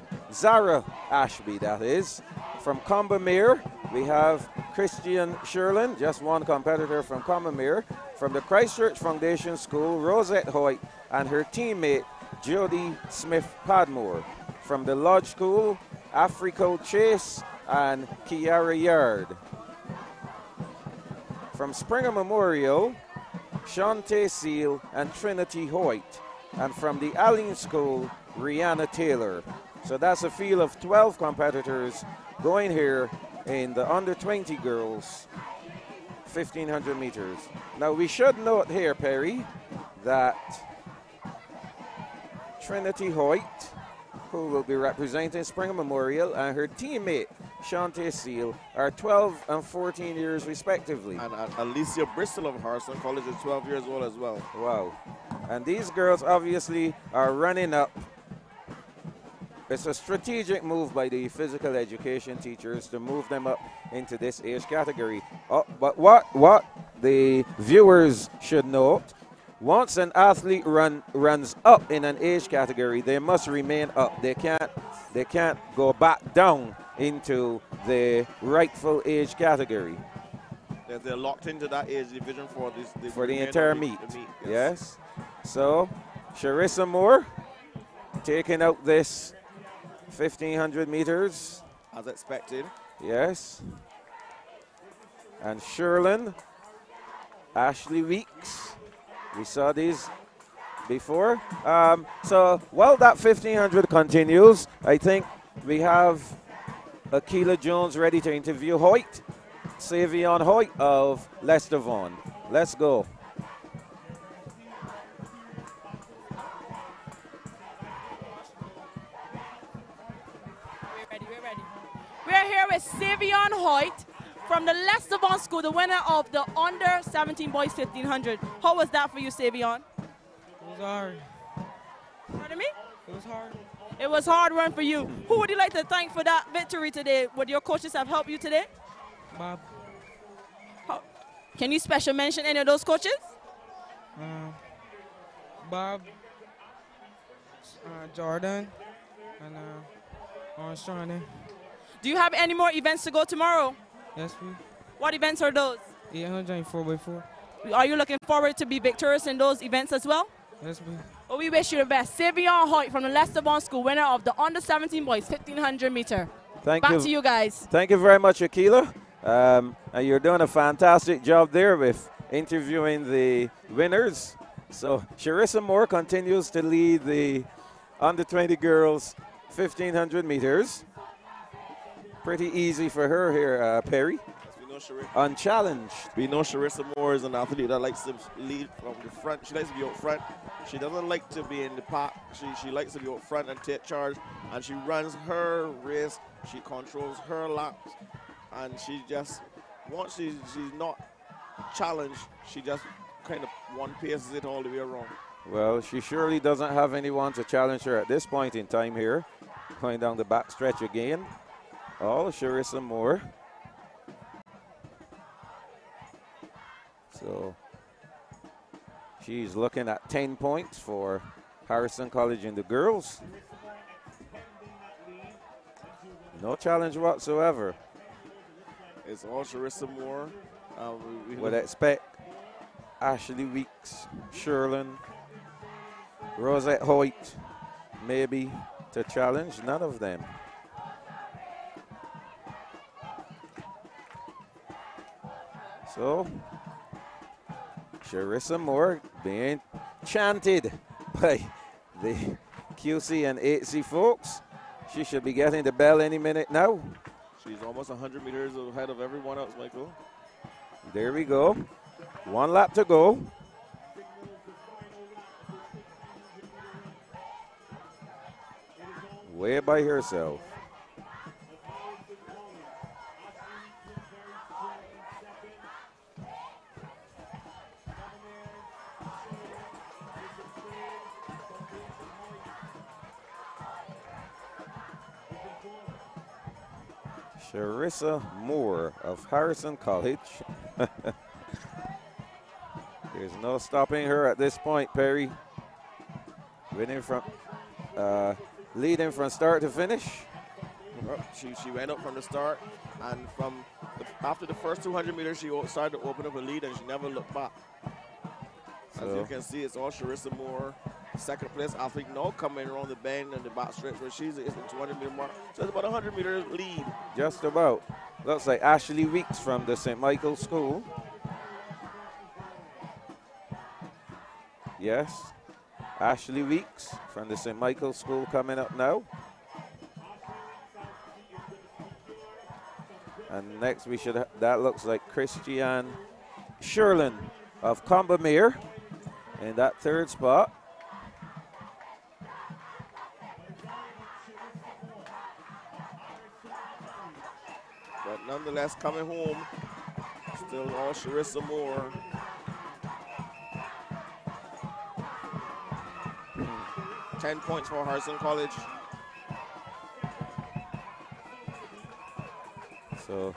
that is. From Combermere, we have Christian Sherlin, just one competitor from Combermere. From the Christchurch Foundation School, Rosette Hoyt and her teammate Jody Smith-Padmore. From the Lodge School, Africo Chase and Kiara Yard. From Springer Memorial, Shantae Seal and Trinity Hoyt. And from the Allen School, Rihanna Taylor. So that's a field of 12 competitors going here in the under 20 girls 1500 meters. Now we should note here, Perry, that Trinity Hoyt, who will be representing Springer Memorial, and her teammate Shantae Seal are 12 and 14 years respectively. And Alicia Bristol of Harrison College is 12 years old as well. Wow. And these girls obviously are running up. It's a strategic move by the physical education teachers to move them up into this age category. But what the viewers should note, once an athlete runs up in an age category, they must remain up. They can't go back down into the rightful age category. They're locked into that age division for the entire meet. Yes. So Charissa Moore taking out this 1500 meters. As expected. Yes. And Sherlin, Ashley Weeks. We saw these before. So while that 1500 continues, I think we have Akila Jones ready to interview Hoyt, Savion Hoyt of Leicester Vaughan. Let's go. We're here with Savion Hoyt from the Leicester Vaughan School, the winner of the Under 17 Boys 1500. How was that for you, Savion? It was hard. Pardon me? It was hard. It was hard run for you. Who would you like to thank for that victory today? Would your coaches have helped you today? Bob, Can you special mention any of those coaches? Bob, Jordan, and Shawnee. Do you have any more events to go tomorrow? Yes, we. What events are those? 800 and 4x4. Are you looking forward to be victorious in those events as well? Yes, we. Well, we wish you the best. Savion Hoyt from the Leicester Vaughan School, winner of the Under 17 Boys 1500 meter. Thank Back you. to you guys. Thank you very much, Akila. And you're doing a fantastic job there with interviewing the winners. So Sharissa Moore continues to lead the under 20 girls 1500 meters. Pretty easy for her here, Perry. Unchallenged. We know Sharissa Moore is an athlete that likes to lead from the front. She likes to be out front. She doesn't like to be in the pack. She likes to be out front and take charge. And she runs her race. She controls her laps. And she just, once she's not challenged, she just kind of one paces it all the way around. Well, she surely doesn't have anyone to challenge her at this point in time here. Going down the back stretch again. Oh, Sharissa Moore. So she's looking at 10 points for Harrison College in the girls. No challenge whatsoever. It's all Sharissa Moore. We would expect Ashley Weeks, Sherlin, Rosette Hoyt, maybe to challenge. None of them. So Sharissa Moore being chanted by the QC and 8C folks. She should be getting the bell any minute now. She's almost 100 meters ahead of everyone else, Michael. There we go. One lap to go. Way by herself. Sharissa Moore of Harrison College. There's no stopping her at this point, Perry. Winning from, leading from start to finish. She went up from the start, and after the first 200 meters, she started to open up a lead, and she never looked back. As you can see, it's all Sharissa Moore. Second place athlete now coming around the bend and the back stretch where she's at the 200 meter mark. So it's about 100 meter lead. Just about. Looks like Ashley Weeks from the St. Michael's School. Yes. Ashley Weeks from the St. Michael's School coming up now. And next we should, that looks like Christiane Sherlin of Combermere in that third spot. But nonetheless, coming home, still all Sharissa Moore. Hmm. 10 points for Harrison College. So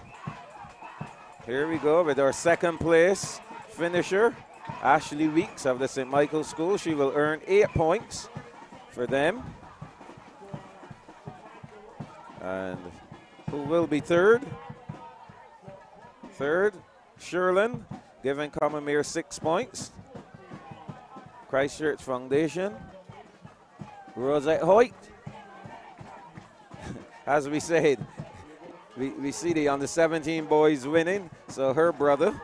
here we go with our second place finisher, Ashley Weeks of the St. Michael's School. She will earn 8 points for them. And who will be third? Third, Sherlin, giving Combermere 6 points. Christchurch Foundation. Rosette Hoyt. As we said, we see the under 17 boys winning, so her brother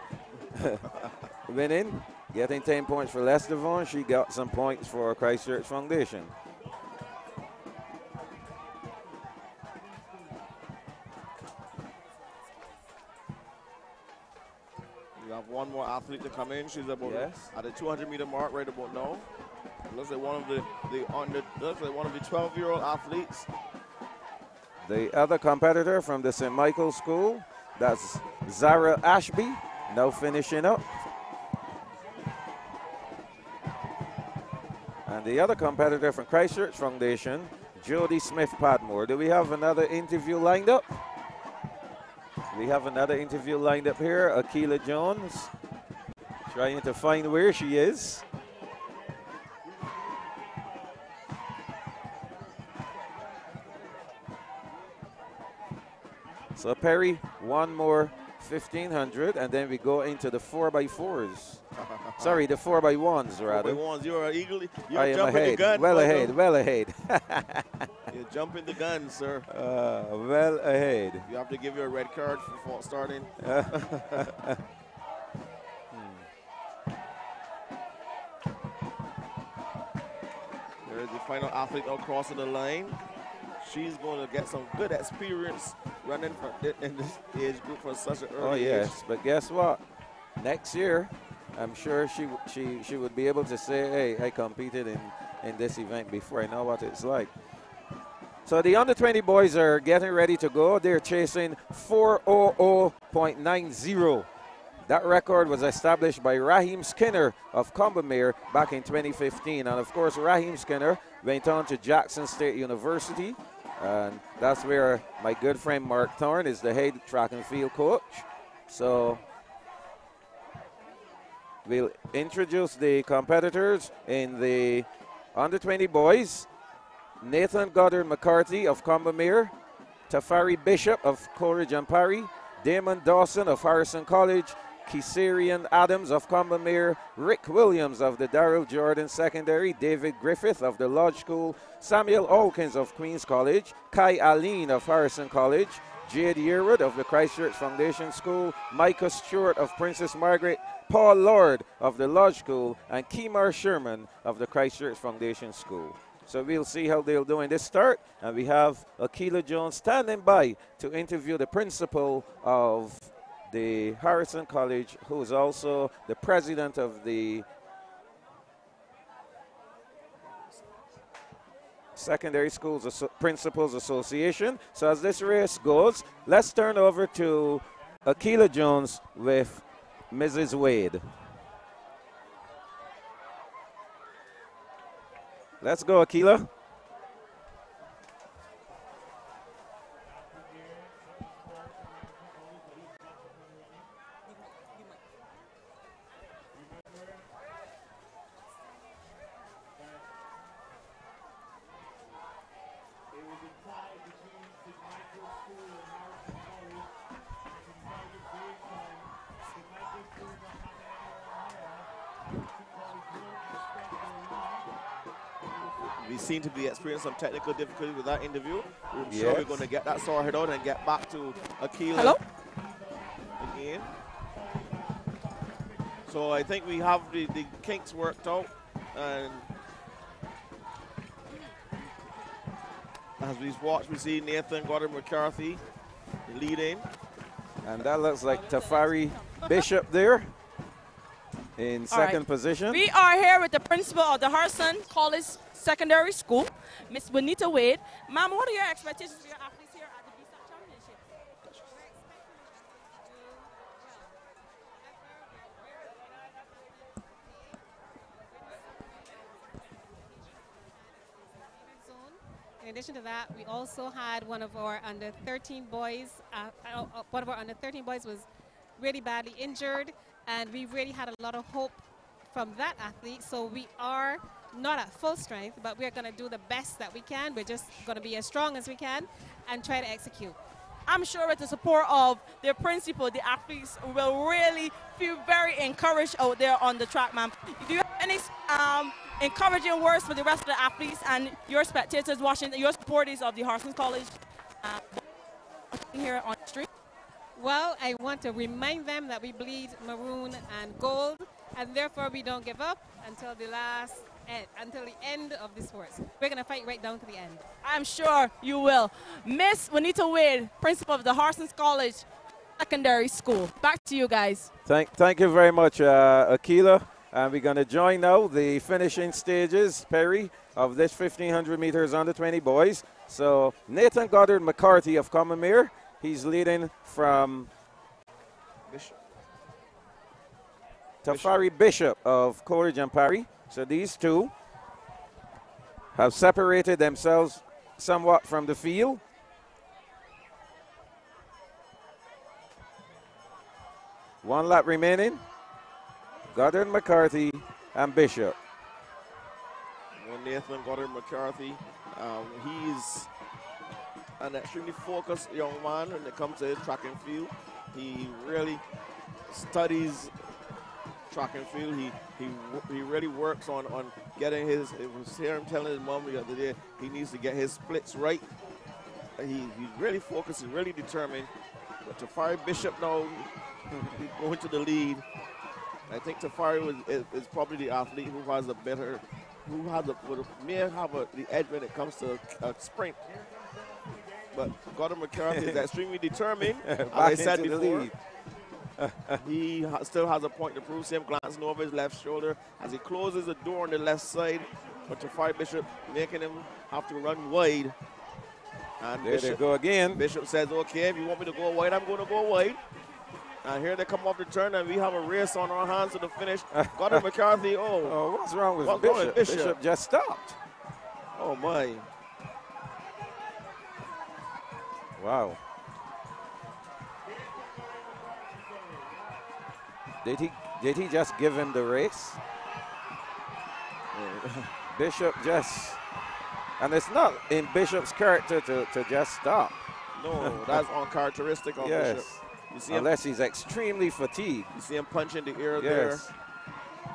winning. getting 10 points for Lestevon. She got some points for Christchurch Foundation. We have one more athlete to come in. She's about at the 200-meter mark right about now. Looks like one of the 12-year-old athletes. The other competitor from the St. Michael's School, that's Zara Ashby, now finishing up. And the other competitor from Christchurch Foundation, Jody Smith-Padmore. Do we have another interview lined up? We have another interview lined up here. Akila Jones, trying to find where she is. So Perry, one more 1500, and then we go into the 4x4s. Sorry, the 4x1s rather. 4x1s, you're eagerly. I am ahead. Well ahead. Well ahead. You're jumping the gun, sir. Well ahead. You have to give you a red card for starting. There's the final athlete now crossing the line. She's going to get some good experience running in this age group for such an early age. But guess what? Next year, I'm sure she would be able to say, hey, I competed in this event before. I know what it's like. So the under-20 boys are getting ready to go. They're chasing 4:00.90. That record was established by Raheem Skinner of Combermere back in 2015. And, of course, Raheem Skinner went on to Jackson State University. And that's where my good friend Mark Thorne is the head track and field coach. So we'll introduce the competitors in the under-20 boys. Nathan Goddard McCarthy of Combermere, Tafari Bishop of Coleridge and Parry, Damon Dawson of Harrison College, Keisarian Adams of Combermere, Rick Williams of the Darrell Jordan Secondary, David Griffith of the Lodge School, Samuel Alkins of Queens College, Kai Aline of Harrison College, Jade Yearwood of the Christchurch Foundation School, Micah Stewart of Princess Margaret, Paul Lord of the Lodge School, and Kemar Sherman of the Christchurch Foundation School. So we'll see how they'll do in this start. And we have Akila Jones standing by to interview the principal of the Harrison College, who is also the president of the Secondary Schools Principals Association. So as this race goes, let's turn over to Akila Jones with Mrs. Wade. Let's go, Akila. We seem to be experiencing some technical difficulty with that interview. I'm sure we're going to get that sorted out and get back to Akila again. So I think we have the kinks worked out. And as we watch, we see Nathan Goddard McCarthy leading. And that looks like Tafari Bishop there in second position. We are here with the principal of the Harrison College Secondary School, Miss Bonita Wade. Ma'am, what are your expectations for your athletes here at the BSSAC Championship? In addition to that, we also had one of our under 13 boys. One of our under 13 boys was really badly injured, and we really had a lot of hope from that athlete. So we are not at full strength, but we're going to do the best that we can. We're just going to be as strong as we can and try to execute. I'm sure with the support of their principal, the athletes will really feel very encouraged out there on the track, ma'am. Do you have any encouraging words for the rest of the athletes and your spectators watching, your supporters of the Harrison College here on the street? Well, I want to remind them that we bleed maroon and gold, and therefore we don't give up until the until the end of the sports. We're going to fight right down to the end. I'm sure you will. Miss Juanita Wade, principal of the Harsons College Secondary School. Back to you guys. Thank you very much, Akila. And we're going to join now the finishing stages, Perry, of this 1,500 meters under 20 boys. So Nathan Goddard McCarthy of Commonmere, he's leading from Tafari Bishop of Coleridge and Parry. So these two have separated themselves somewhat from the field. One lap remaining. Goddard McCarthy and Bishop. Well, Nathan Goddard McCarthy, he's an extremely focused young man when it comes to his track and field. He really studies track and field. He really works on getting his. It was here him telling his mom the other day he needs to get his splits right. He's really focused. He's really determined. But Tafari Bishop now going to the lead. I think Tafari is probably the athlete who has a better, may have the edge when it comes to a sprint. But Goddard McCarthy is extremely determined. As I said before, he still has a point to prove. See him glancing over his left shoulder as he closes the door on the left side. But Tafari Bishop making him have to run wide. And there they go again. Bishop says, okay, if you want me to go wide, I'm going to go wide. And here they come off the turn, and we have a race on our hands to the finish. Goddard McCarthy, what's wrong with Bishop? Bishop just stopped. Oh, my. Wow. Did he just give him the race? Bishop just, and it's not in Bishop's character to just stop. No, that's uncharacteristic of Bishop. You see unless he's extremely fatigued. You see him punching the air there.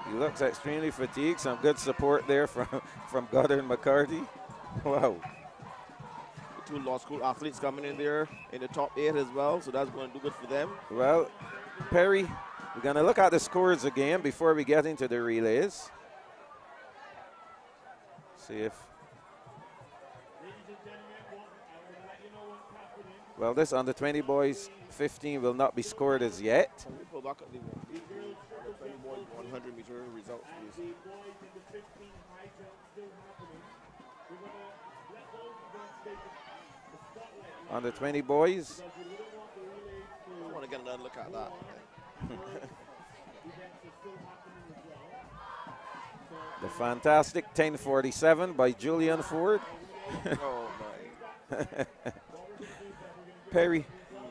He looks extremely fatigued. Some good support there from Goddard McCarthy. Wow. The two law school athletes coming in there in the top 8 as well, so that's going to do good for them. Well, Perry, we're going to look at the scores again before we get into the relays. See if. Well, this under 20 boys 15 will not be scored as yet. Can we pull back at the 20 boys 100 meter results, please? Under 20 boys. I want to get another look at that. The fantastic 10:47 by Julian Ford. Oh, my.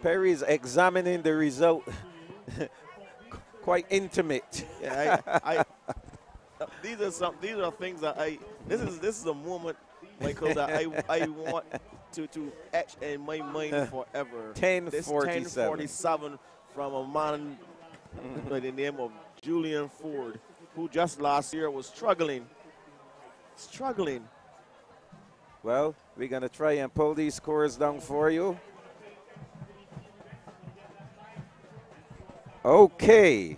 Perry is examining the result. Quite intimate. Yeah, these are things that this is a moment, Michael, that I want to etch in my mind forever. 10:47 from a man by the name of Julian Ford, who just last year was struggling. Well, we're going to try and pull these scores down for you. Okay.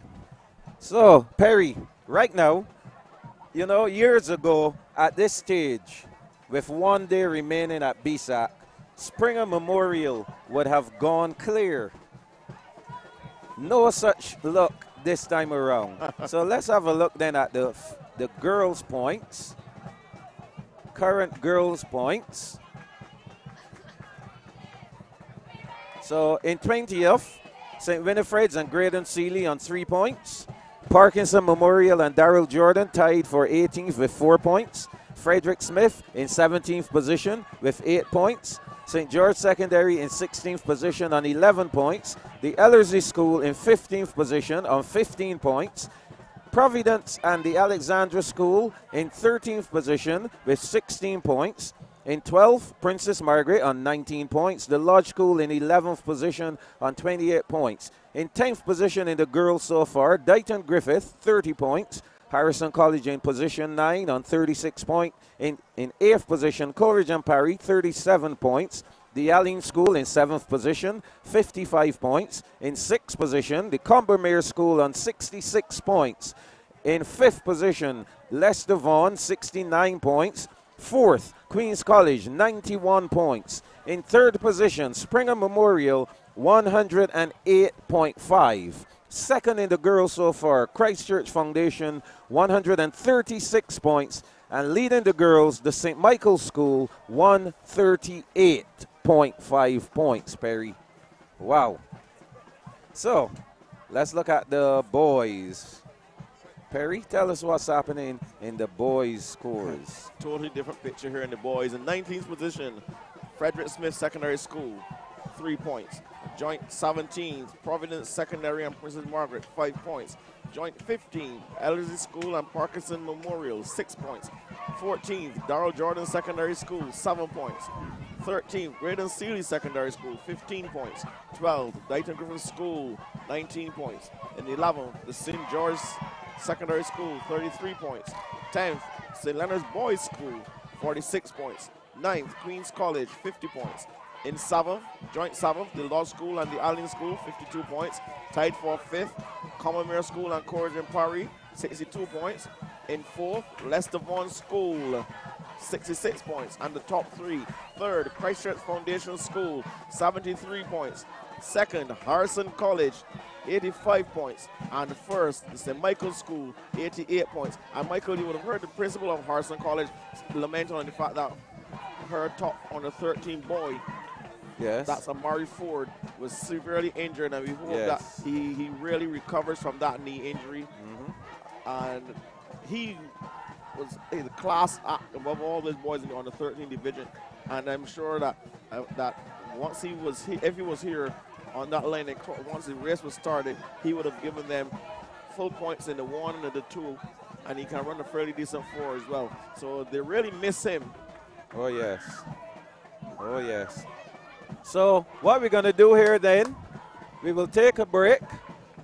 So, Perry, right now, you know, years ago at this stage, with 1 day remaining at BSSAC, Springer Memorial would have gone clear. No such luck this time around. So let's have a look then at the girls' points. Current girls' points. So in 20th, St. Winifred's and Graydon Seeley on 3 points. Parkinson Memorial and Darrell Jordan tied for 18th with 4 points. Frederick Smith in 17th position with 8 points. St. George Secondary in 16th position on 11 points. The Ellerslie School in 15th position on 15 points. Providence and the Alexandra School in 13th position with 16 points. In 12th, Princess Margaret on 19 points. The Lodge School in 11th position on 28 points. In 10th position in the girls so far, Dighton Griffith, 30 points. Harrison College in position 9 on 36 points. In 8th position, Coleridge and Parry, 37 points. The Allen School in 7th position, 55 points. In 6th position, the Combermere School on 66 points. In 5th position, Leicester Vaughan, 69 points. 4th, Queen's College, 91 points. In 3rd position, Springer Memorial, 108.5. 2nd in the girls so far, Christchurch Foundation, 136 points. And leading the girls, the St. Michael's School, 138.5 points, Perry. Wow. So, let's look at the boys. Perry, tell us what's happening in the boys' scores. Totally different picture here in the boys. In 19th position, Frederick Smith Secondary School, 3 points. Joint 17th, Providence Secondary and Princess Margaret, 5 points. Joint 15th, Ellerslie School and Parkinson Memorial, 6 points. 14th, Darrell Jordan Secondary School, 7 points. 13th, Graydon Seeley Secondary School, 15 points. 12th, Dighton Griffin School, 19 points. And 11th, the St. George Secondary School, 33 points. 10th, St. Leonard's Boys School, 46 points. 9th, Queen's College, 50 points. In 7th, joint 7th, the Law School and the Allen School, 52 points. Tied for 5th, Commonwealth School and Corridor Parry, 62 points. In 4th, Leicester Vaughan School, 66 points. And the top 3, 3rd, Christchurch Foundation School, 73 points. 2nd, Harrison College, 85 points. And 1st, the St. Michael's School, 88 points. And Michael, you would have heard the principal of Harrison College lament on the fact that her top on the 13 boy, yes, that's Amari Ford, was severely injured, and we hope that he really recovers from that knee injury. And he was a class act above all those boys on the 13th division, and I'm sure that once if he was here on that lane, once the race was started, he would have given them full points in the 1 and the 2, and he can run a fairly decent 4 as well. So they really miss him. Oh, yes. Oh, yes. So what we're going to do here then, we will take a break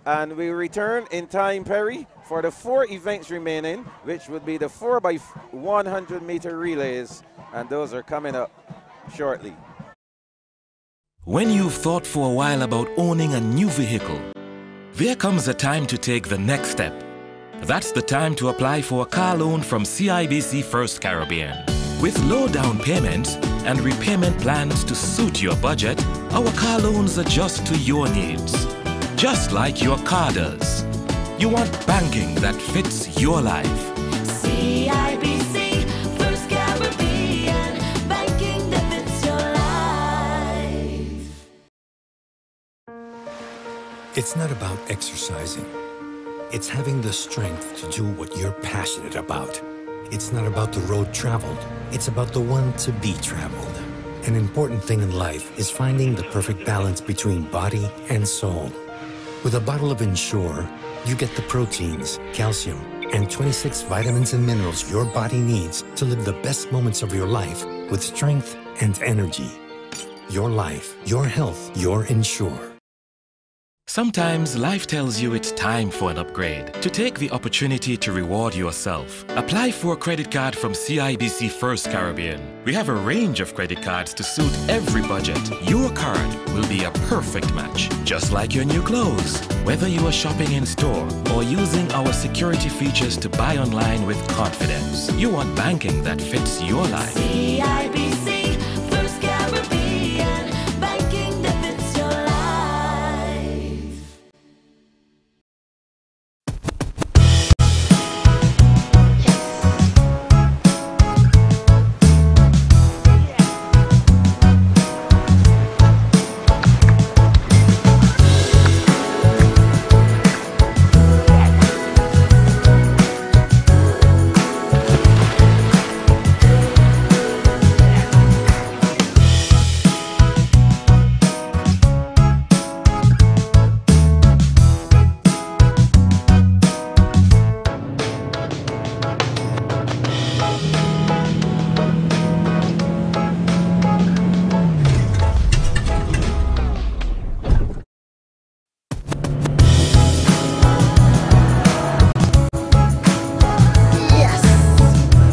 and we return in time, Perry, for the 4 events remaining, which would be the 4x100 meter relays, and those are coming up shortly. When you've thought for a while about owning a new vehicle, there comes a time to take the next step. That's the time to apply for a car loan from CIBC First Caribbean. With low down payments and repayment plans to suit your budget, our car loans adjust to your needs, just like your car does. You want banking that fits your life. CIBC First Caribbean, banking that fits your life. It's not about exercising. It's having the strength to do what you're passionate about. It's not about the road traveled. It's about the one to be traveled. An important thing in life is finding the perfect balance between body and soul. With a bottle of Ensure, you get the proteins, calcium, and 26 vitamins and minerals your body needs to live the best moments of your life with strength and energy. Your life, your health, your Ensure. Sometimes life tells you it's time for an upgrade. To take the opportunity to reward yourself, apply for a credit card from CIBC First Caribbean. We have a range of credit cards to suit every budget. Your card will be a perfect match, just like your new clothes. Whether you are shopping in store or using our security features to buy online with confidence, you want banking that fits your life. CIBC First Caribbean, banking that fits your life.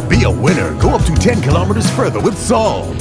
Be a winner. Go up to 10 kilometers further with Solve.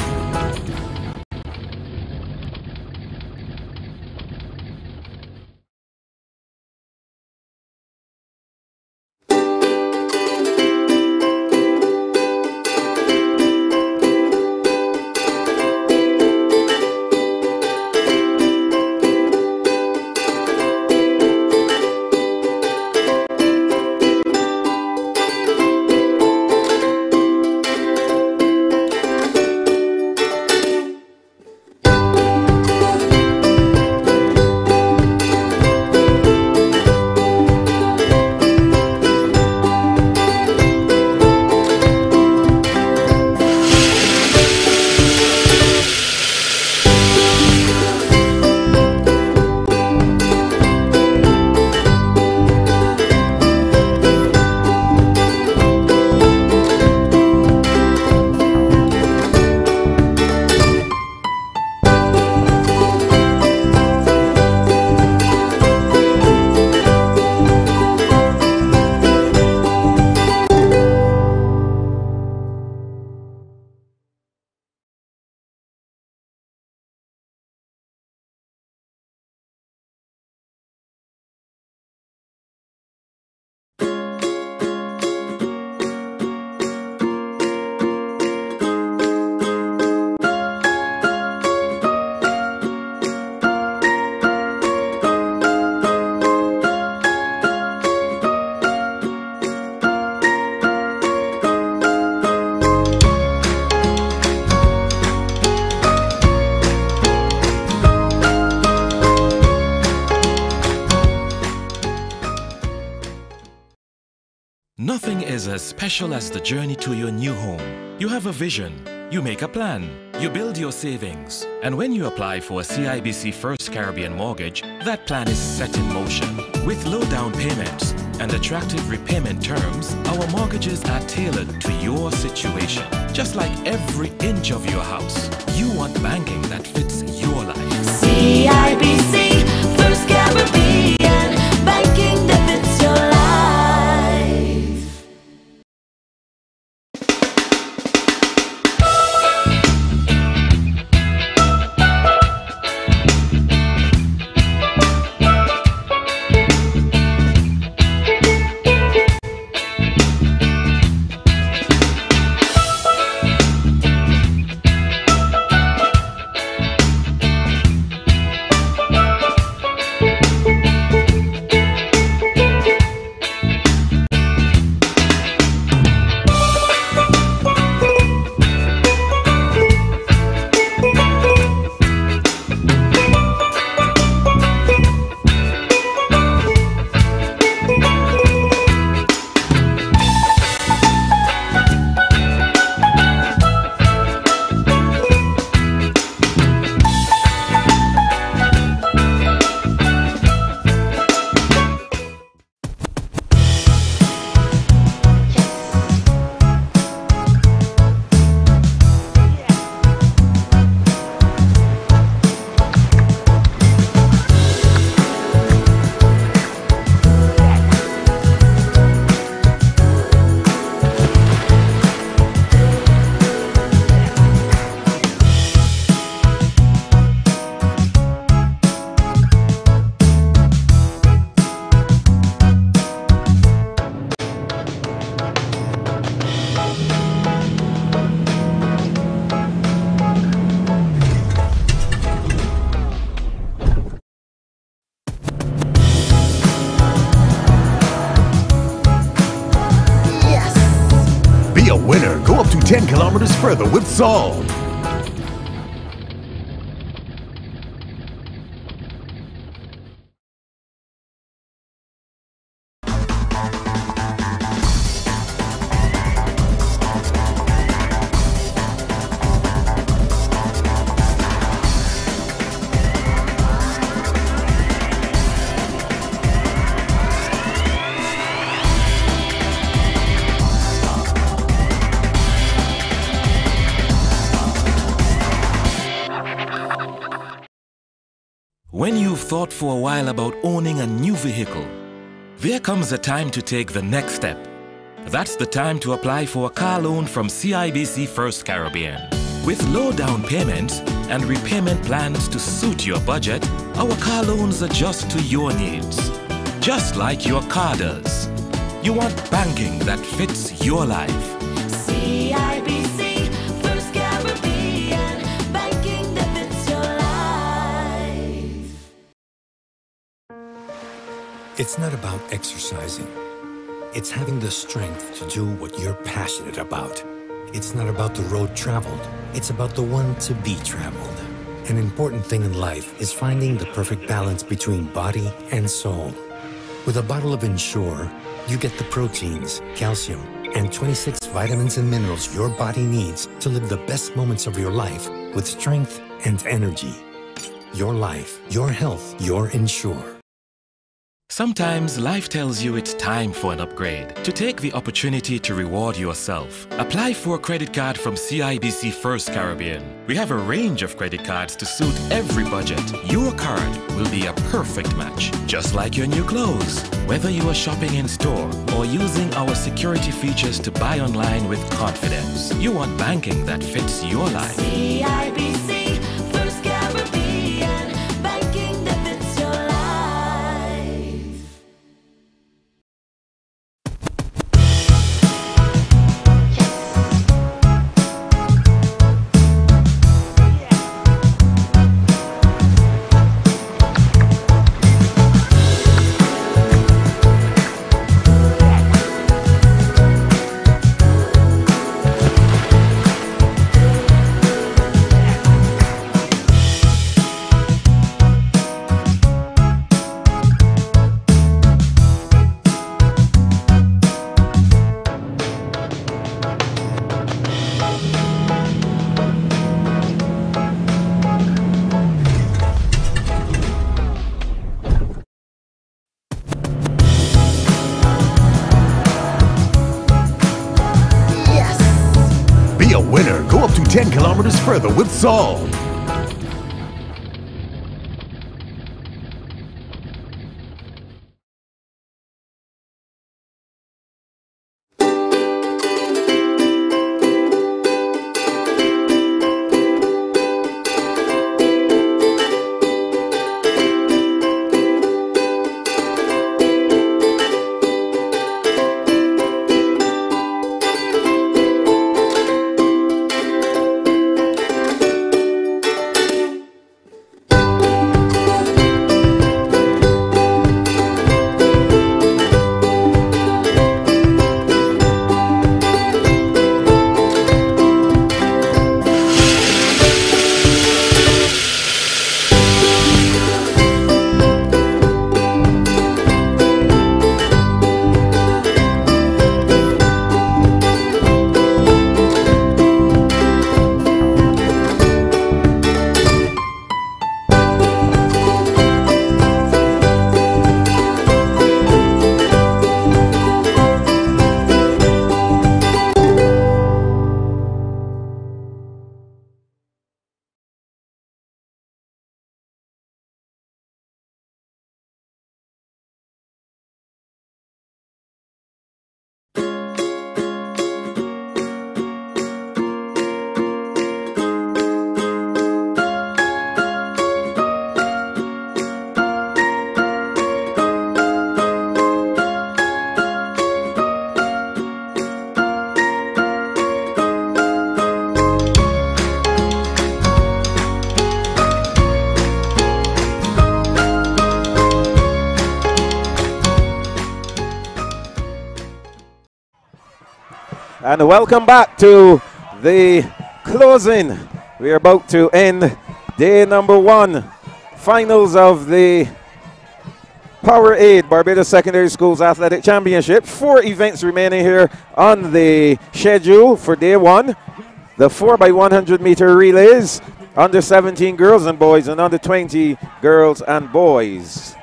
as special as the journey to your new home. You have a vision, you make a plan, you build your savings, and when you apply for a CIBC First Caribbean mortgage, that plan is set in motion. With low down payments and attractive repayment terms, our mortgages are tailored to your situation. Just like every inch of your house, you want banking that fits your life. CIBC First Caribbean, banking that fits your life. Be a winner. Go up to 10 kilometers further with Salt. When you've thought for a while about owning a new vehicle, there comes a time to take the next step. That's the time to apply for a car loan from CIBC First Caribbean. With low down payments and repayment plans to suit your budget, our car loans adjust to your needs, just like your car does. You want banking that fits your life. CIBC First Caribbean, banking that fits your life. It's not about exercising. It's having the strength to do what you're passionate about. It's not about the road traveled. It's about the one to be traveled. An important thing in life is finding the perfect balance between body and soul. With a bottle of Ensure, you get the proteins, calcium, and 26 vitamins and minerals your body needs to live the best moments of your life with strength and energy. Your life, your health, your Ensure. Sometimes life tells you it's time for an upgrade. To take the opportunity to reward yourself, apply for a credit card from CIBC First Caribbean. We have a range of credit cards to suit every budget. Your card will be a perfect match, just like your new clothes. Whether you are shopping in store or using our security features to buy online with confidence, you want banking that fits your life. CIBC First Caribbean, banking that fits your life. a winner. Go up to 10 kilometers further with Salt. And welcome back to the closing. We are about to end day number 1. Finals of the Power 8 Barbados Secondary Schools Athletic Championship. 4 events remaining here on the schedule for day 1. The 4x100 meter relays, under 17 girls and boys and under 20 girls and boys.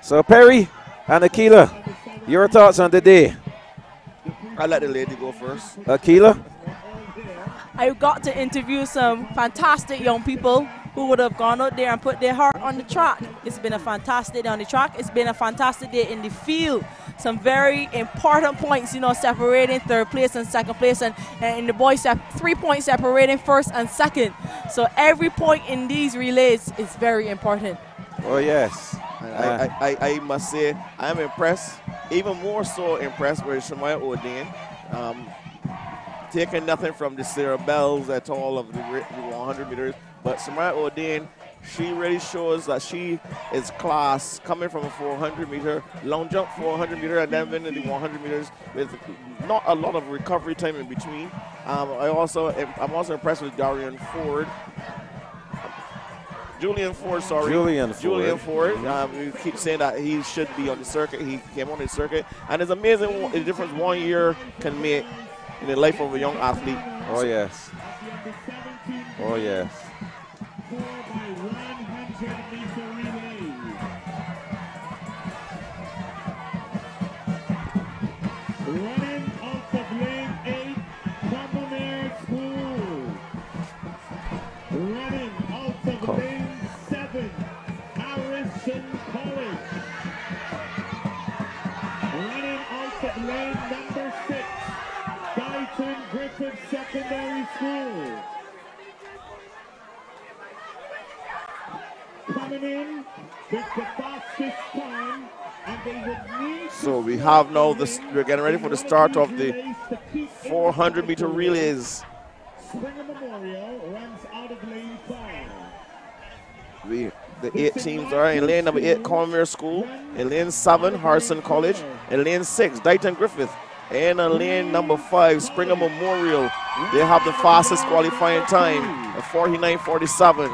So Perry and Akila, your thoughts on the day? I'll let the lady go first. Akila? I got to interview some fantastic young people who would have gone out there and put their heart on the track. It's been a fantastic day on the track. It's been a fantastic day in the field. Some very important points, you know, separating third place and second place, and in the boys, 3 points separating first and second. So every point in these relays is very important. Oh, yes. I must say, I'm impressed, even more so impressed with Shemaya Odin. Taking nothing from the Sarah Bells at all of the 100 meters, but Shemaya Odin, she really shows that she is class, coming from a 400 meter, long jump 400 meter, and then winning the 100 meters with not a lot of recovery time in between. I'm also impressed with Julian Ford. We keep saying that he should be on the circuit. He came on the circuit, and it's amazing the difference 1 year can make in the life of a young athlete. Oh, yes. Oh, yes. Running out of lane 8, Commoner School. Running out of lane 7, Harrison College. Running out of lane number 6, Guyton Griffith Secondary School. Coming in with the fastest time, and they would need. So we have now this. We're getting ready for the start of the 400 meter relays. Springer Memorial runs out of lane 5. The 8 teams are in lane number 8, Commoner School. In lane 7, Harrison College. In lane 6, Guyton Griffith. And in lane number 5, Springer Memorial. They have the fastest qualifying time, at 49.47.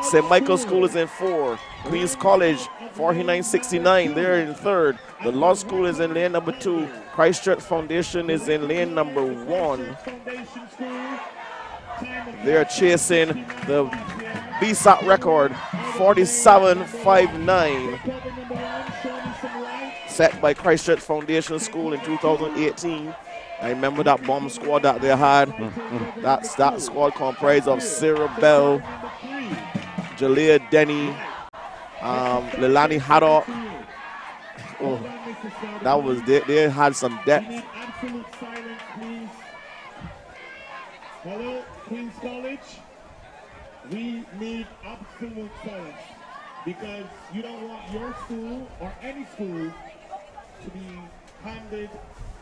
St. Michael's School is in 4. Queens College, 49.69. They're in 3rd. The Law School is in lane number 2. Christchurch Foundation is in lane number 1. They're chasing the BSSAC record, 47.59. set by Christchurch Foundation School in 2018. I remember that bomb squad that they had. That squad comprised of Sarah Bell, Jalea Denny, Lilani Haddock. Oh, that was they had some depth. Absolute silence, please. Hello, Queen's College. We need absolute silence because you don't want your school or any school to be handed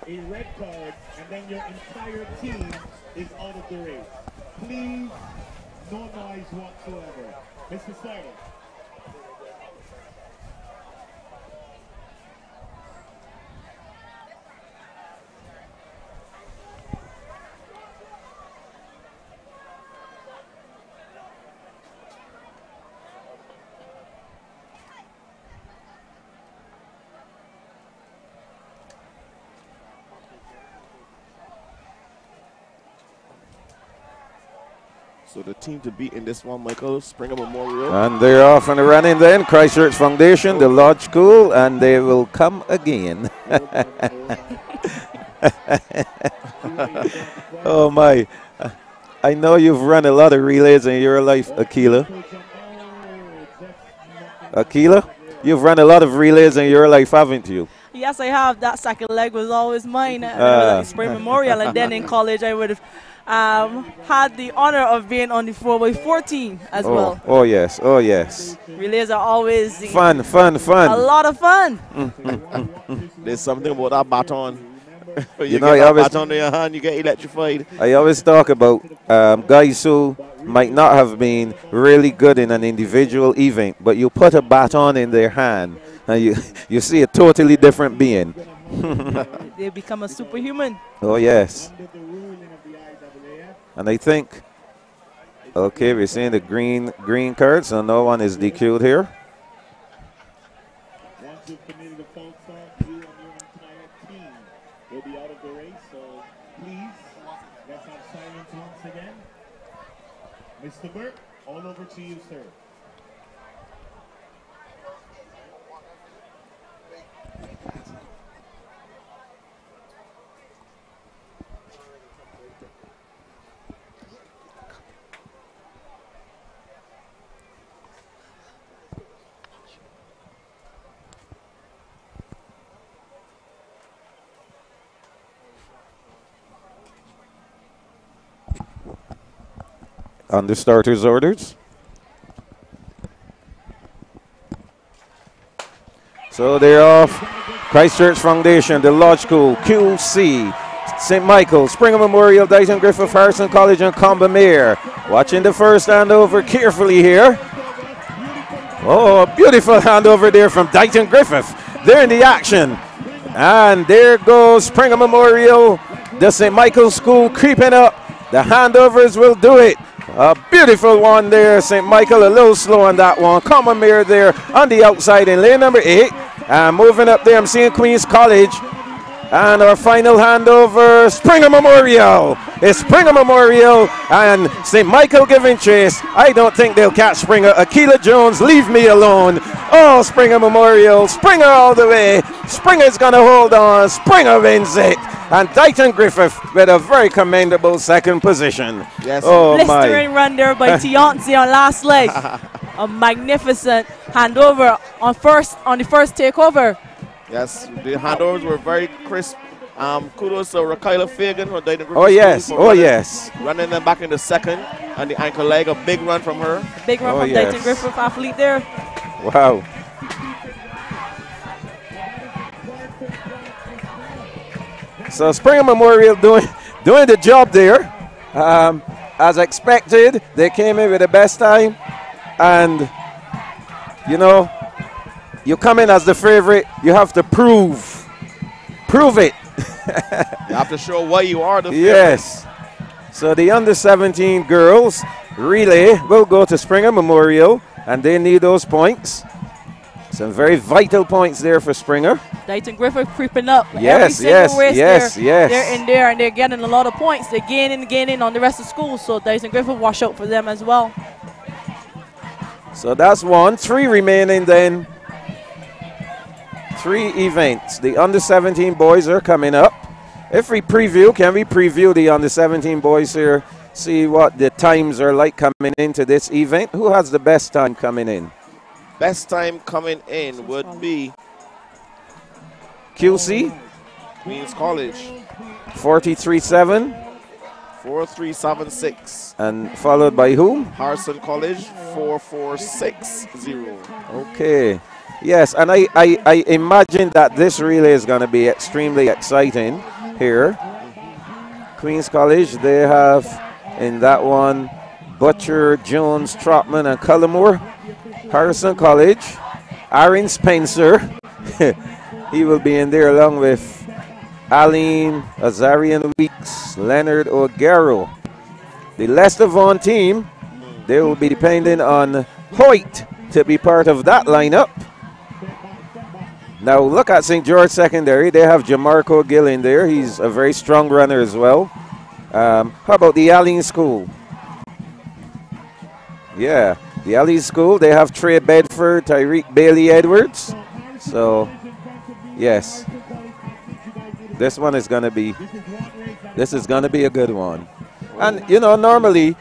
a red card and then your entire team is out of the race. Please, no noise whatsoever. Mr. Snyder. So the team to beat in this one, Michael, Springer Memorial. And they're off and running then. Christchurch Foundation, the Lodge School, and they will come again. Oh my. I know you've run a lot of relays in your life, Akila. Akila, you've run a lot of relays in your life, haven't you? Yes, I have. That second leg was always mine at Spring Memorial, and then in college I would have had the honor of being on the 4x14 as well. Oh yes, oh yes. Relays are always fun. A lot of fun. There's something about that baton. you know, get that baton in your hand, you get electrified. I always talk about guys who might not have been really good in an individual event, but you put a baton in their hand and you see a totally different being. They become a superhuman. Oh yes. And I think, okay, we're seeing the green card, so no one is DQ'd here. Once you've committed a false start, you and your entire team will be out of the race. So please, let's have silence once again. Mr. Burke, all over to you, sir. Under starters orders. So they're off. Christchurch Foundation, the Lodge School, QC, St. Michael, Springer Memorial, Dighton Griffith, Harrison College, and Combamere. Watching the first handover carefully here. Oh, a beautiful handover there from Dighton Griffith. They're in the action. And there goes Springer Memorial, the St. Michael School creeping up. The handovers will do it. A beautiful one there, St. Michael, a little slow on that one. Combamere there on the outside in lane number 8. And moving up there, I'm seeing Queen's College. And our final handover, Springer Memorial. It's Springer Memorial and St. Michael giving chase. I don't think they'll catch Springer. Akila Jones, leave me alone. Oh, Springer Memorial, Springer all the way. Springer's going to hold on. Springer wins it. And Dighton Griffith with a very commendable second position. Yes. Oh, Blistering run there by Tianzi on last leg. A magnificent handover on the first takeover. Yes, the handovers were very crisp. Kudos to Rakayla Fagan from Dighton Griffith. Oh, yes. Oh, yes. Running them back in the second. And the ankle leg, a big run from her. Big run from Dighton Griffith athlete there. Wow. So Springer Memorial doing the job there. As expected, they came in with the best time. And, you know, you come in as the favorite, you have to prove it. You have to show why you are the favorite. Yes. So the under 17 girls relay will go to Springer Memorial, and they need those points. Some very vital points there for Springer. Dighton Griffith creeping up. Yes, They're in there and they're getting a lot of points. They're gaining on the rest of school. So Dighton Griffith wash out for them as well. So that's one. 3 remaining then. 3 events. The under-17 boys are coming up. If we preview, can we preview the under-17 boys here? See what the times are like coming into this event. Who has the best time coming in? Best time coming in would be QC, Queens College. 43.7. 4376. And followed by whom? Harrison College 4460. Okay. Yes, and I imagine that this relay is going to be extremely exciting here. Queens College, they have in that one Butcher, Jones, Trotman, and Cullimore. Harrison College, Aaron Spencer. He will be in there along with Aline Azarian Weeks, Leonard O'Garo. The Leicester Vaughan team, they will be depending on Hoyt to be part of that lineup. Now look at St. George Secondary. They have Jamarco Gill in there. He's a very strong runner as well. How about the Aline School? Yeah, the Aline School, they have Trey Bedford, Tyreek Bailey Edwards. So, yes. This is going to be a good one. And, you know, normally,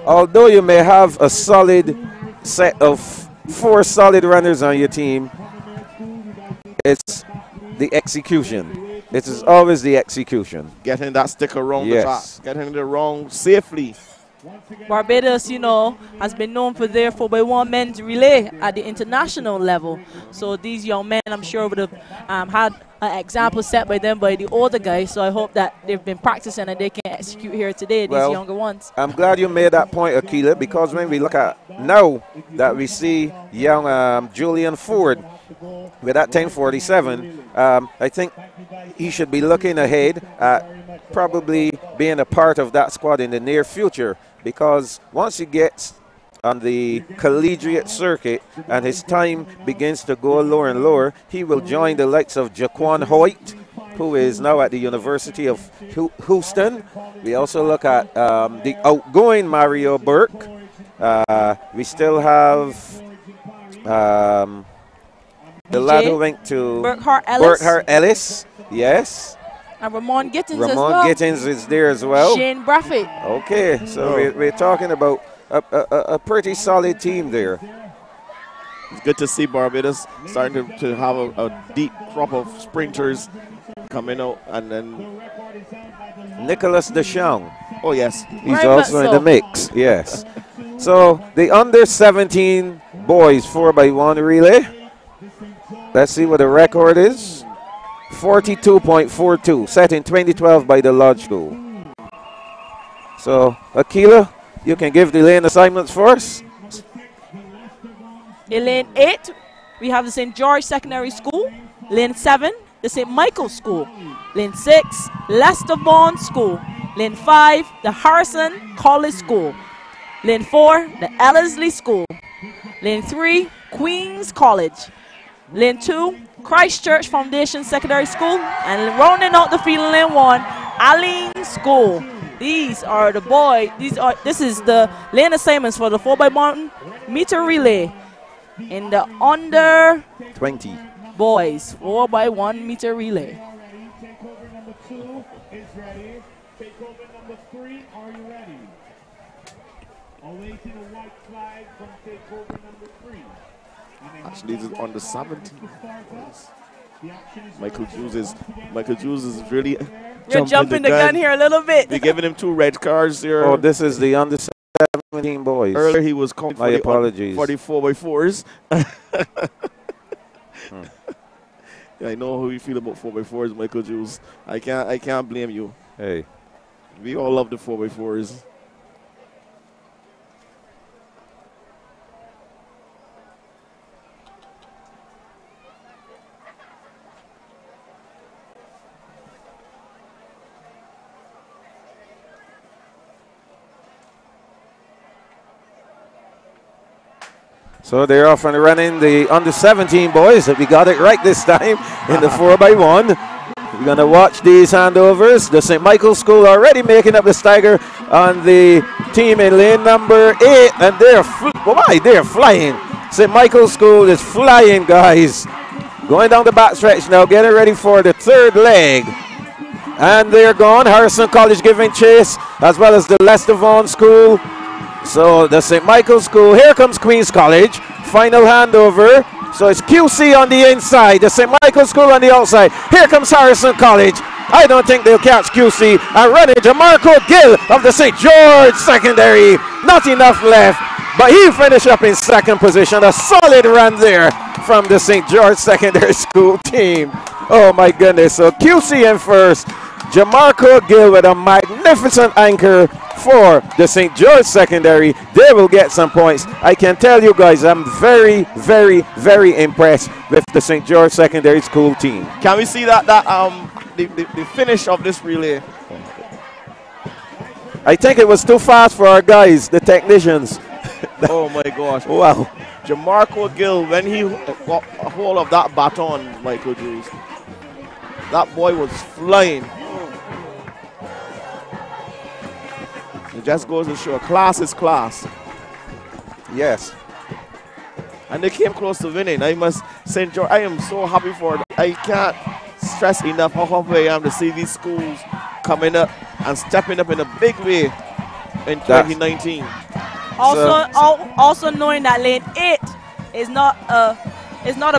although you may have a solid set of 4 solid runners on your team, it's the execution. It is always the execution. Getting that stick around the track. Getting it around safely. Barbados, you know, has been known for their 4x1 men's relay at the international level. So these young men, I'm sure, would have had an example set by them by the older guys. So I hope that they've been practicing and they can execute here today, these younger ones. I'm glad you made that point, Akila, because when we look at now that we see young Julian Ford with that 10:47, I think he should be looking ahead at probably being a part of that squad in the near future, because once he gets on the collegiate circuit and his time begins to go lower and lower, he will join the likes of Jaquan Hoyt, who is now at the University of Houston. We also look at the outgoing Mario Burke. We still have the lad who went to Burkhart Ellis. Yes. And Ramon Gittins as Ramon well. Gittins is there as well. Shane Braffett. Okay, so we're talking about a pretty solid team there. It's good to see Barbados starting to have a deep crop of sprinters coming out. And then Nicholas Deschamps. Oh, yes. He's also in the mix, yes. So the under-17 boys 4x1 relay. Let's see what the record is. 42.42, set in 2012 by the Lodge School. So, Akila, you can give the lane assignments for us. In lane 8, we have the St. George Secondary School. Lane 7, the St. Michael's School. Lane 6, Leicester Vaughan School. Lane 5, the Harrison College School. Lane 4, the Ellerslie School. Lane 3, Queens College. Lane 2, Christchurch Foundation Secondary School. And rounding out the field in lane 1, Aline School. These are the boys. This is the lane assignments for the 4x1 meter relay in the under 20 boys 4x1 meter relay. Takeover number 2 is ready. Takeover number 3, are you ready? Awaiting a white flag from takeover number 3. Actually, this is on the 17th. Michael Jules is really jumping the gun here a little bit. They're giving him 2 red cards here. Oh, this is the under-17 boys. Earlier he was calling My apologies. for the 4x4s. Yeah, I know how you feel about 4x4s, Michael Jules. I can't blame you. Hey, we all love the 4x4s. so they're off and running the under-17 boys. We got it right this time in the 4x1. We're going to watch these handovers. The St. Michael's School already making up the stagger on the team in lane number 8. And they're flying. St. Michael's School is flying, guys. Going down the back stretch now, getting ready for the third leg. And they're gone. Harrison College giving chase, as well as the Lester Vaughan School. So the St. Michael's School. Here comes Queens College. Final handover. So it's QC on the inside, the St. Michael's School on the outside. Here comes Harrison College. I don't think they'll catch QC. And running Jamarco Gill of the St. George Secondary. Not enough left, but he finished up in second position. A solid run there from the St. George Secondary School team. Oh my goodness. So QC in first. Jamarco Gill with a magnificent anchor for the St. George Secondary. They will get some points. I can tell you guys, I'm very, very, very impressed with the St. George Secondary School team. Can we see the finish of this relay? I think it was too fast for our guys, the technicians. Oh my gosh. Wow. Jamarco Gill, when he got a hold of that baton, Michael Drews, that boy was flying. It just goes to show class is class. Yes. And they came close to winning. I must say, George, I am so happy for it. I can't stress enough how happy I am to see these schools coming up and stepping up in a big way in 2019. Also knowing that lane 8 is not a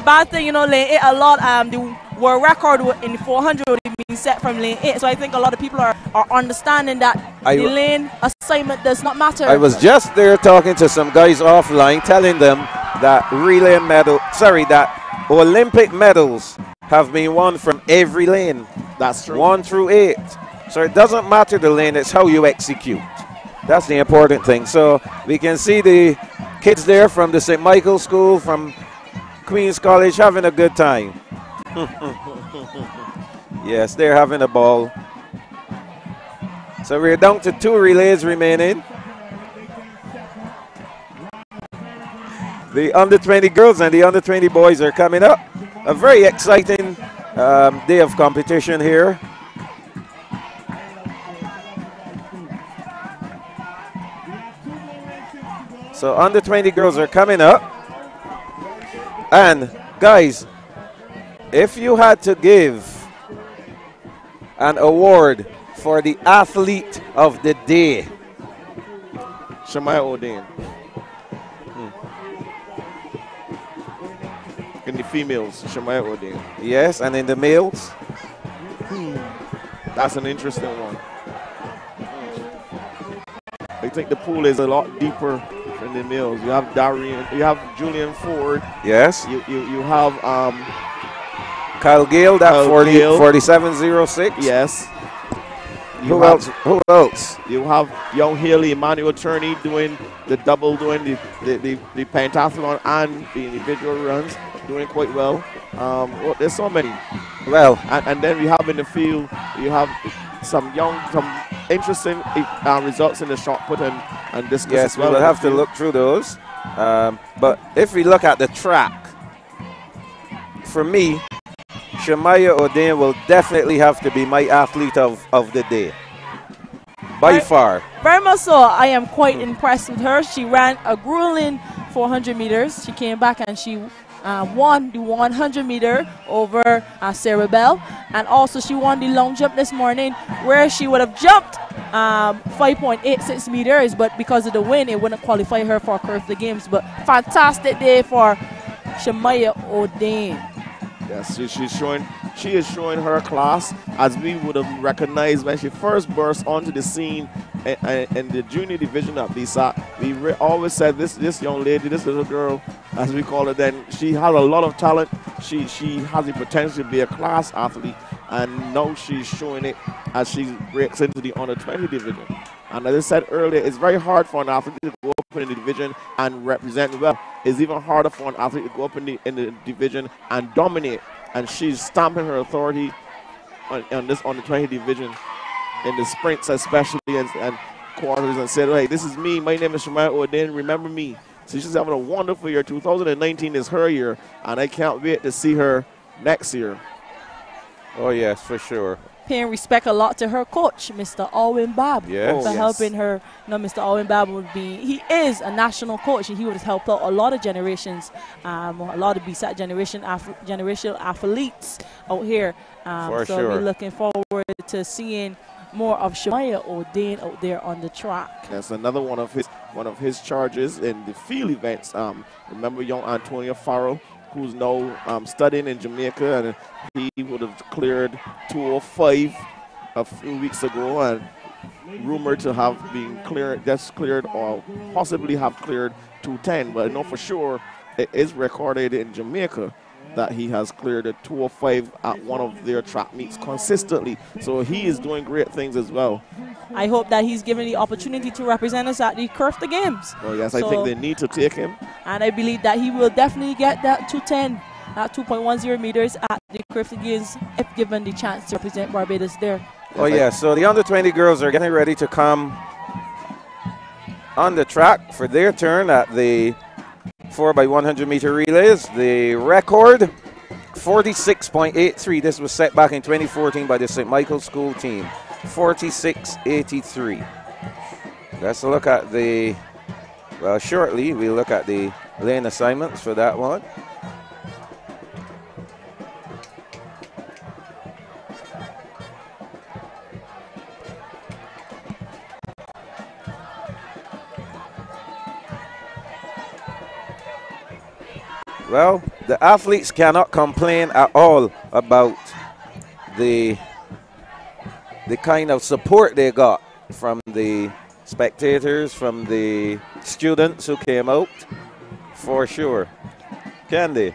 bad thing. You know, lane 8 a lot. The world record in the 400 would have been set from lane 8. So I think a lot of people are understanding that the lane assignment does not matter. I was just there talking to some guys offline, telling them that that Olympic medals have been won from every lane. That's true. 1 through 8. So it doesn't matter the lane, it's how you execute. That's the important thing. So we can see the kids there from the St. Michael's School, from Queens College, having a good time. Yes, they're having a ball. So we're down to 2 relays remaining. The under-20 girls and the under-20 boys are coming up. A very exciting day of competition here. So under-20 girls are coming up. And guys, if you had to give an award for the athlete of the day, Shemaiah O'Dane. In the females, Shemaiah O'Dane. Yes, and in the males? That's an interesting one. I think the pool is a lot deeper in the males. You have Darian, you have Julian Ford. Yes. You have Kyle Gale, that 4706. Yes. Who else? You have young Haley, Emmanuel Turney doing the double, doing the pentathlon and the individual runs, doing quite well. There's so many. Well, and then we have in the field, you have some interesting results in the shot put and discus. Yes, as well. we'll have to look through those. But if we look at the track, for me, Shemaiah O'Dane will definitely have to be my athlete of the day. By far. Very much so. I am quite impressed with her. She ran a grueling 400 meters. She came back and she won the 100 meter over Sarah Bell. And also she won the long jump this morning, where she would have jumped 5.86 meters, but because of the wind, it wouldn't qualify her for the games. But fantastic day for Shemaiah O'Dane. Yes, she is showing her class, as we would have recognized when she first burst onto the scene in the junior division at BSSAC. We always said this young lady, this little girl, as we call her then, she has a lot of talent. She has the potential to be a class athlete, and now she's showing it as she breaks into the under 20 division. And as I said earlier, it's very hard for an athlete to go up in the division and represent well. It's even harder for an athlete to go up in the division and dominate. And she's stamping her authority on this under 20 division in the sprints especially and quarters, and said, hey, this is me. My name is Shemaiah O'Dane. Remember me. So she's having a wonderful year. 2019 is her year, and I can't wait to see her next year. Oh, yes, for sure. paying respect a lot to her coach, Mr. Alwyn Babb, Yes. for helping her. You know, Mr. Alwyn Babb he is a national coach, and he would have helped out a lot of generations, a lot of BSAC generational athletes out here. For so sure. we're looking forward to seeing more of Shemaya O'Dane out there on the track. That's another one of his charges in the field events. Remember young Antonio Farrell, who's now studying in Jamaica, and he would have cleared 205 a few weeks ago, and rumored to have been cleared or possibly have cleared 210. But I know for sure it is recorded in Jamaica that he has cleared a 205 at one of their track meets consistently. So he is doing great things as well. I hope that he's given the opportunity to represent us at the Curfta Games. Oh yes, I think they need to take him. And I believe that he will definitely get that 210, that 2.10 meters at the Curfta Games if given the chance to represent Barbados there. Oh yeah, so the under-20 girls are getting ready to come on the track for their turn at the 4x100 meter relays. The record 46.83. This was set back in 2014 by the St. Michael's School team. 46.83. Let's look at the, well, shortly we'll look at the lane assignments for that one. Well, the athletes cannot complain at all about the kind of support they got from the spectators, from the students who came out, for sure. Can they?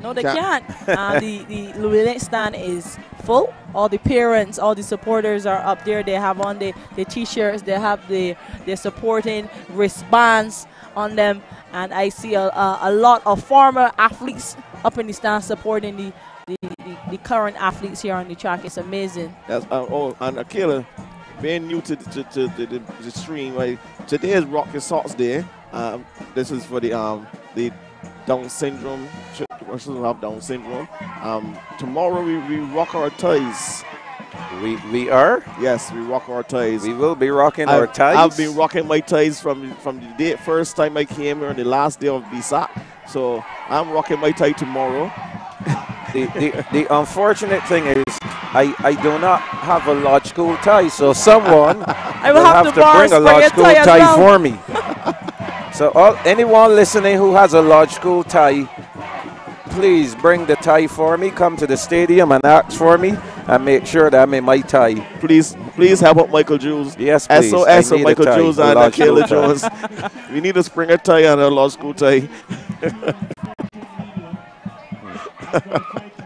No, they can't. The Louis stand is full. All the parents, all the supporters are up there. They have on the T-shirts. They have the supporting wristbands on them. And I see a lot of former athletes up in the stand supporting the current athletes here on the track. It's amazing. That's, and Akela, being new to the stream, right? Today is Rock Your Socks Day. This is for the Down syndrome, persons who have Down syndrome. Tomorrow we rock our ties. We are? Yes, we rock our ties. We will be rocking our ties. I've been rocking my ties from the day first time I came here on the last day of BSAC. So I'm rocking my tie tomorrow. The unfortunate thing is I do not have a lodge school tie, so someone will have to bring a lodge school tie for me. So anyone listening who has a lodge school tie, please bring the tie for me. Come to the stadium and ask for me and make sure that I'm in my tie. Please help out Michael Jules. Yes, please. SOS of Michael Jules and Akela Jones. We need a Springer tie and a lodge school tie.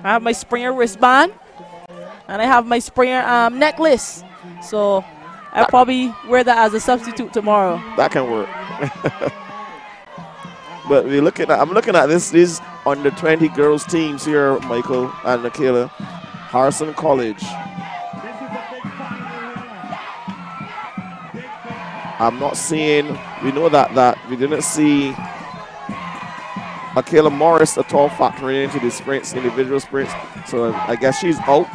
I have my Springer wristband and I have my Springer necklace. So I'll probably wear that as a substitute tomorrow. That can work. But I'm looking at these under 20 girls teams here, Michael and Akela. Harrison College. I'm not seeing, we know that we didn't see Akela Morris at all factoring into the sprints, individual sprints. So I guess she's out.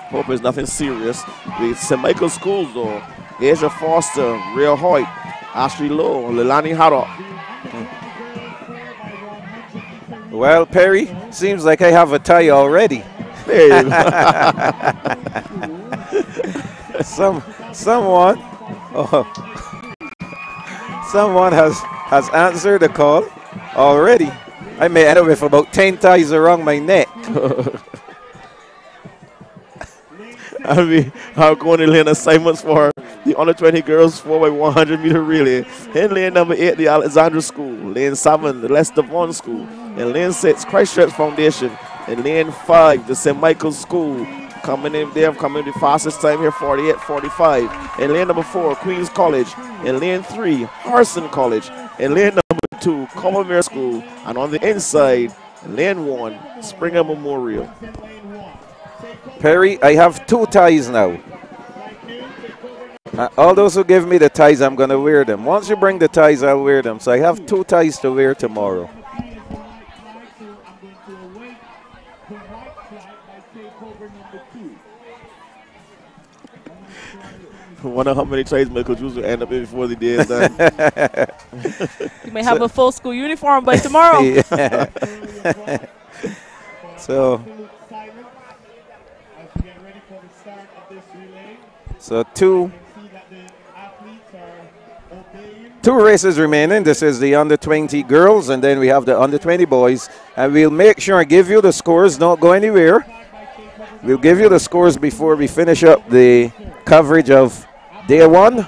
Hope it's nothing serious. The St. Michael's schools though, Asia Foster, Rhea Hoyt, Ashley Lowe, Leilani Haddock. Well, Perry, seems like I have a tie already. Someone has answered the call already. I may end up with about 10 ties around my neck. I'm going to lane assignments for the under 20 girls 4x100 meter relay. In lane number 8, the Alexandra School. Lane 7, the Les Devon School. In lane 6, Christchurch Foundation. In lane 5, the St. Michael's School. Coming in, they have come in the fastest time here, 48.45. In lane number 4, Queens College. In lane 3, Harrison College. In lane number 2, Commonwealth School. And on the inside, lane 1, Springer Memorial. Perry, I have 2 ties now. All those who give me the ties, I'm going to wear them. Once you bring the ties, I'll wear them. So I have 2 ties to wear tomorrow. Wonder how many tries Michael Jules will end up in before the day is done. You may have a full school uniform by tomorrow. Yeah. So two races remaining. This is the under 20 girls, and then we have the under 20 boys. And we'll make sure and give you the scores. Don't go anywhere. We'll give you the scores before we finish up the coverage of day one.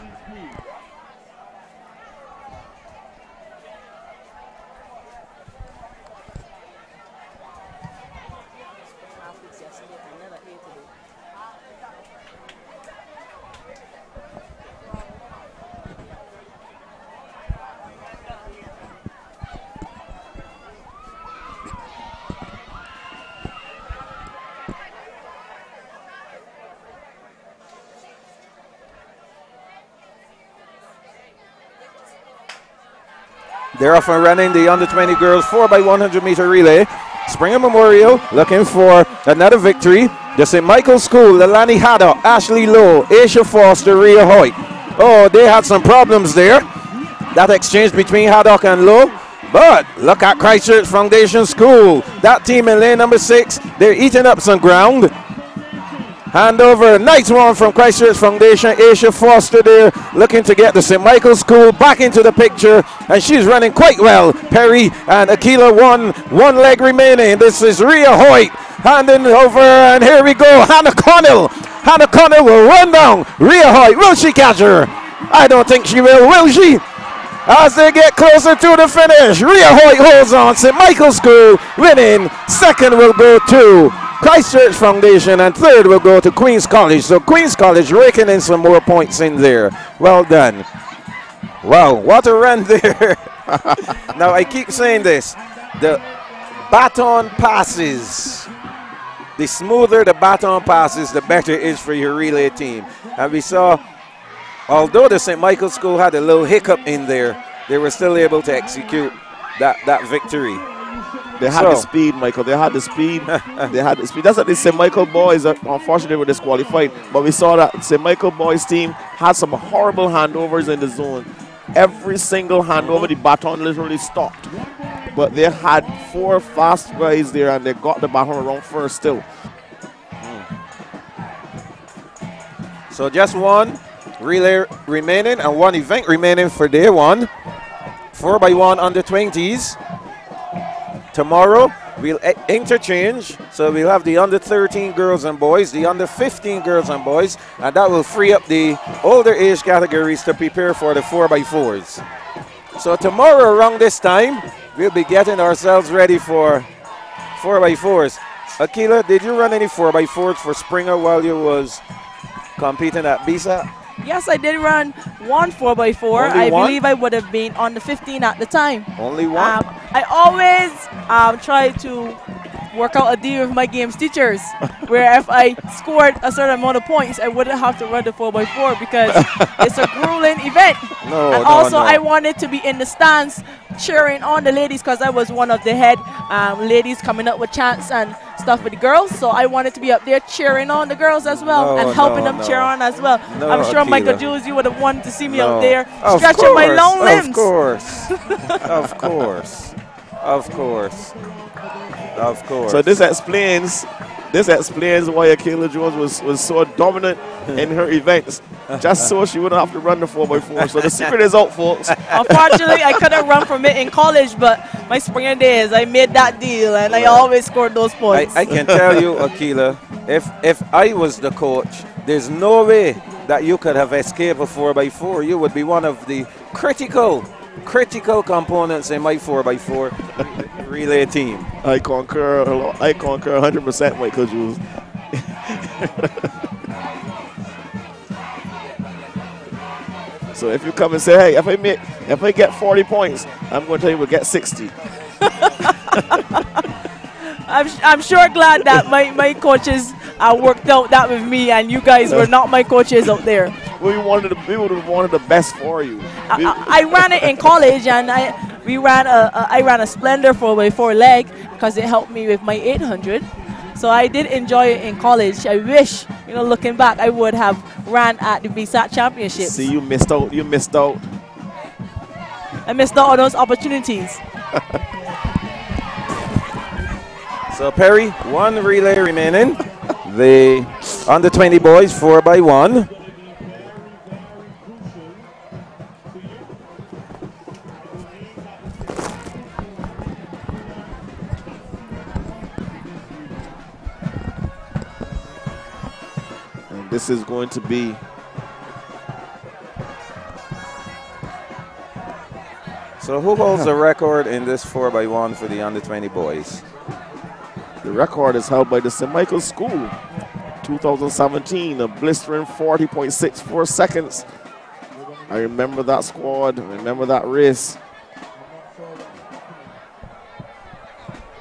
They're off and running the under 20 girls 4x100 meter relay. Springer Memorial looking for another victory. The St. Michael's School, Lelani Haddock, Ashley Lowe, Aisha Foster, Rhea Hoyt. Oh, they had some problems there. That exchange between Haddock and Lowe. But look at Christchurch Foundation School. That team in lane number 6, they're eating up some ground. Handover, nice one from Christchurch Foundation. Aisha Foster there looking to get the St. Michael's School back into the picture, and she's running quite well. Perry and Akila one leg remaining. This is Rhea Hoyt handing over, and here we go. Hannah Connell. Hannah Connell will run down Rhea Hoyt. Will she catch her? I don't think she will she? As they get closer to the finish, Rhea Hoyt holds on. St. Michael's School winning. Second will go to Christchurch Foundation, and third will go to Queen's College. So Queen's College raking in some more points in there. Well done. Wow, what a run there. Now I keep saying this. The baton passes. The smoother the baton passes, the better it is for your relay team. And we saw, although the St. Michael's School had a little hiccup in there, they were still able to execute that victory. They had the speed, Michael. They had the speed. They had the speed. That's what the St. Michael boys, unfortunately, were disqualified. But we saw that St. Michael boys team had some horrible handovers in the zone. Every single handover, the baton literally stopped. But they had 4 fast guys there, and they got the baton around first still. So just one relay remaining and one event remaining for day one. 4x1 under 20s. Tomorrow we'll interchange, so we'll have the under 13 girls and boys, the under 15 girls and boys, and that will free up the older age categories to prepare for the 4x4s. So tomorrow around this time, we'll be getting ourselves ready for 4x4s. Akila, did you run any 4x4s for Springer while you was competing at BSSAC? Yes, I did run one 4x4. I believe I would have been on the 15 at the time. Only one? I always try to work out a deal with my games teachers where if I scored a certain amount of points, I wouldn't have to run the 4x4 because it's a grueling event. I wanted to be in the stands cheering on the ladies because I was one of the head ladies coming up with chants and stuff with the girls. So I wanted to be up there cheering on the girls as well and helping them cheer on as well. I'm sure, Akila. Michael Jules, you would have wanted to see me out there stretching my long limbs. Of course. Of course. Of course. Of course. So this explains why Akila Jones was so dominant in her events. Just so she wouldn't have to run the 4x4. So the secret is out, folks. Unfortunately, I couldn't run from it in college, but my Springer days, I made that deal, and I always scored those points. I can tell you, Akila, if I was the coach, there's no way that you could have escaped a 4x4. You would be one of the critical components in my 4x4 relay team. I concur 100%, Michael Jules. So if you come and say, hey, if I get 40 points, I'm going to tell you we'll get 60. I'm sure glad that my coaches worked out that with me, and you guys were not my coaches out there. We would have wanted the best for you. I ran it in college, and I ran a Splendor 4x4 leg because it helped me with my 800. So I did enjoy it in college. I wish, looking back, I would have ran at the BSAC Championships. See, you missed out. You missed out. I missed out on those opportunities. So Perry, one relay remaining. The under 20 boys 4x1. And this is going to be So who holds the record in this 4x1 for the under 20 boys? The record is held by the St. Michael's School, 2017, a blistering 40.64 seconds. I remember that squad, I remember that race.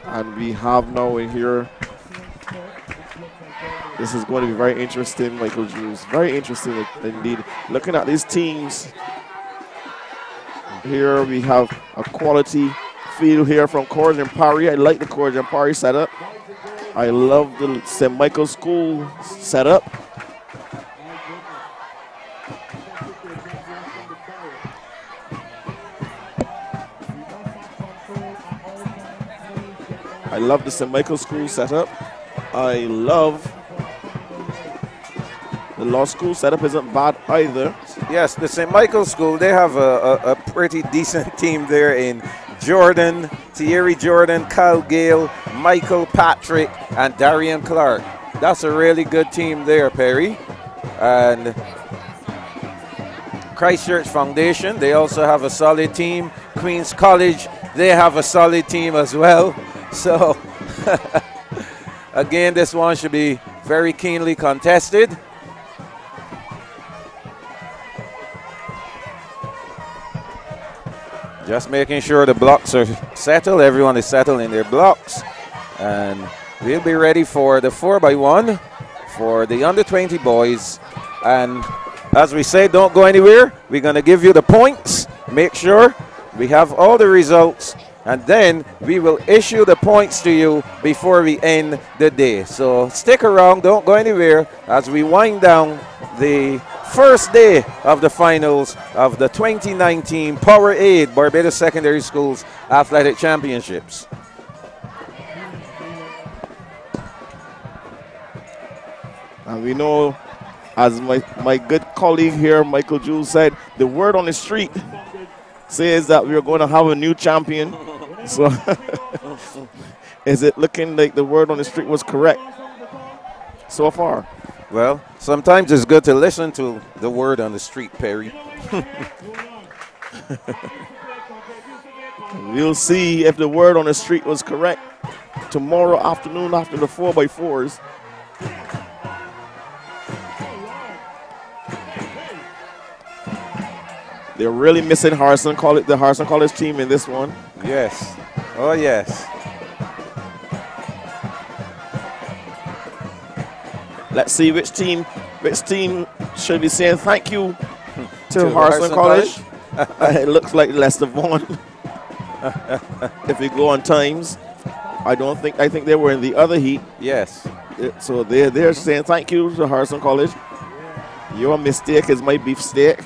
And we have now in here, this is going to be very interesting, Michael Jules, very interesting indeed. Looking at these teams, here we have a quality field here from Courage and Parry. I like the Courage and Parry setup. I love the St. Michael's School setup. I love the St. Michael's School setup. I love the law school setup isn't bad either. Yes, the St. Michael's School, they have a pretty decent team there in Jordan, Thierry Jordan, Kyle Gale, Michael Patrick, and Darian Clark. That's a really good team there, Perry. And Christchurch Foundation, they also have a solid team. Queen's College, they have a solid team as well. So, again, this one should be very keenly contested. Just making sure the blocks are settled. Everyone is settled in their blocks. And we'll be ready for the 4x1 for the under 20 boys. And as we say, don't go anywhere. We're going to give you the points. Make sure we have all the results. And then we will issue the points to you before we end the day. So stick around. Don't go anywhere as we wind down the first day of the finals of the 2019 Powerade Barbados Secondary Schools Athletic Championships. And we know, as my good colleague here, Michael Jules, said, the word on the street says that we're going to have a new champion. So is it looking like the word on the street was correct so far? Well, sometimes it's good to listen to the word on the street, Perry. We'll see if the word on the street was correct tomorrow afternoon after the 4x4s. They're really missing the Harrison College team in this one. Yes. Oh, yes. Let's see which team should be saying thank you to Harrison College. It looks like Lester Vaughan. If we go on times, I think they were in the other heat. Yes. So they're saying thank you to Harrison College. Your mistake is my beefsteak.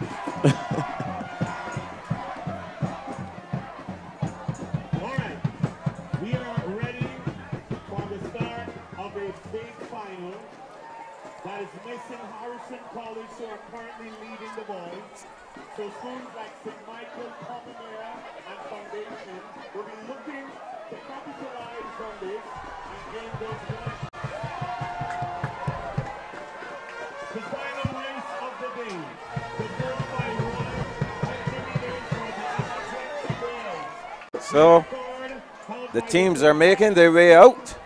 So the teams are making their way out.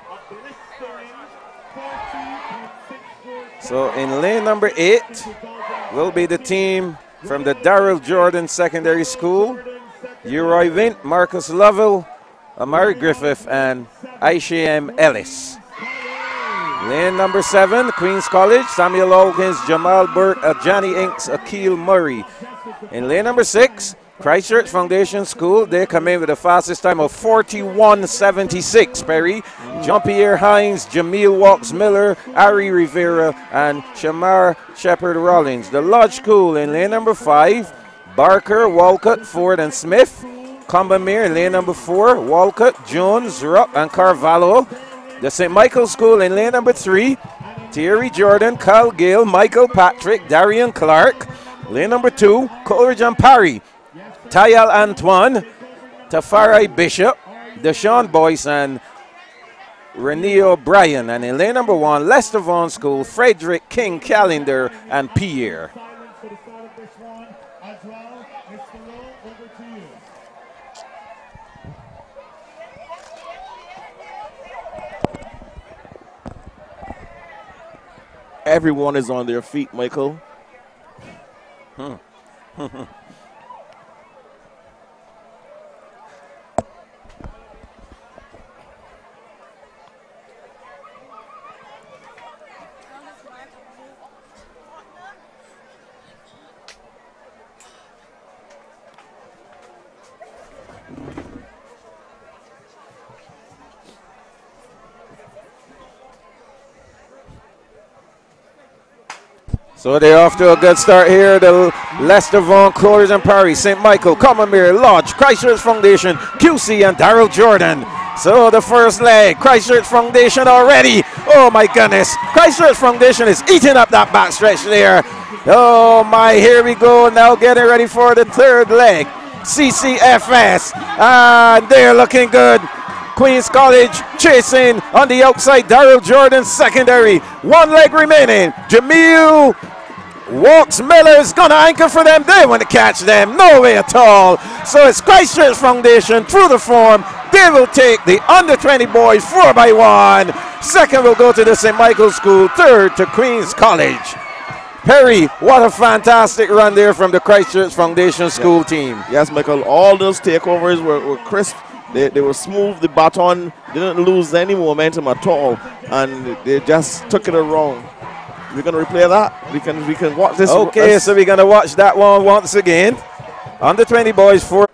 So in lane number 8 will be the team from the Darrell Jordan Secondary School. Uri Wint, Marcus Lovell, Amari Griffith, and Aisha M. Ellis. Lane number 7, Queen's College, Samuel Hawkins, Jamal Burke, Johnny Inks, Akil Murray. In lane number 6, Christchurch Foundation School, they come in with the fastest time of 41.76, Perry. Jean-Pierre Hines, Jamil Walks Miller, Ari Rivera, and Shamar Shepherd Rollins. The Lodge School in lane number 5, Barker, Walcott, Ford, and Smith. Combamere in lane number 4, Walcott, Jones, Rupp, and Carvalho. The St. Michael School in lane number 3, Thierry Jordan, Kyle Gale, Michael Patrick, Darian Clark. Lane number 2, Coleridge and Parry, Tayal Antoine, Tafari Bishop, Deshaun Boyce, and Renee O'Brien. And in lane number 1, Lester Vaughan School, Frederick King Callender, and Pierre. Everyone is on their feet, Michael. So they're off to a good start here. The Lester Vaughan, Coleridge and Parry, St. Michael, Commomere, Lodge, Christchurch Foundation, QC, and Daryl Jordan. So the first leg, Christchurch Foundation already. Oh my goodness. Christchurch Foundation is eating up that backstretch there. Oh my, here we go. Now getting ready for the third leg. CCFS. And they're looking good. Queen's College chasing on the outside. Daryl Jordan secondary. One leg remaining. Jamil Walks Miller is going to anchor for them. They want to catch them. No way at all. So it's Christchurch Foundation through the form. They will take the under 20 boys 4-1. Second will go to the St. Michael's School. Third to Queen's College. Perry, what a fantastic run there from the Christchurch Foundation School team. Yes, Michael. All those takeovers were crisp. They were smooth. The baton didn't lose any momentum at all, and they just took it around. We're gonna replay that. We can watch this. Okay, so we're gonna watch that one once again. Under 20 boys 4.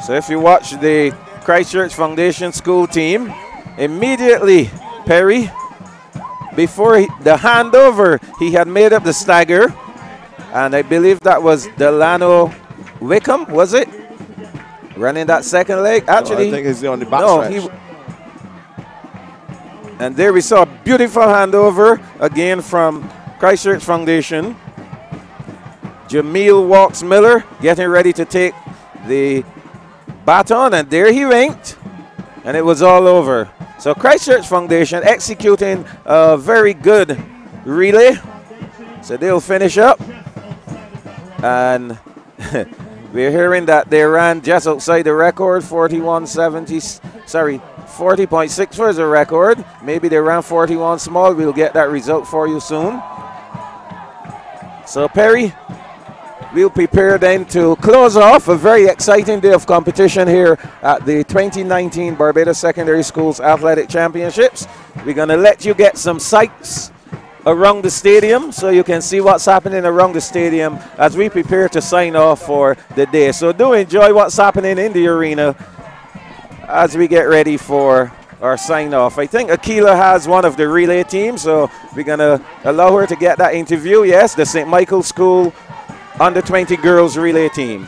So if you watch the Christchurch Foundation School team, immediately Perry, before the handover, he had made up the stagger, and I believe that was Delano Wickham, was it? Running that second leg. Actually, no, I think he's on the back stretch. And there we saw a beautiful handover again from Christchurch Foundation. Jamil Walks Miller getting ready to take the baton, and there he went, and it was all over. So Christchurch Foundation executing a very good relay. So they'll finish up, and we're hearing that they ran just outside the record, 40.6 was the record. Maybe they ran 41 small. We'll get that result for you soon. So Perry, we'll prepare then to close off a very exciting day of competition here at the 2019 Barbados Secondary Schools Athletic Championships. We're going to let you get some sights around the stadium so you can see what's happening around the stadium as we prepare to sign off for the day. So do enjoy what's happening in the arena as we get ready for our sign off. I think Akila has one of the relay teams, so we're going to allow her to get that interview. Yes, the St. Michael School Under 20 girls relay team.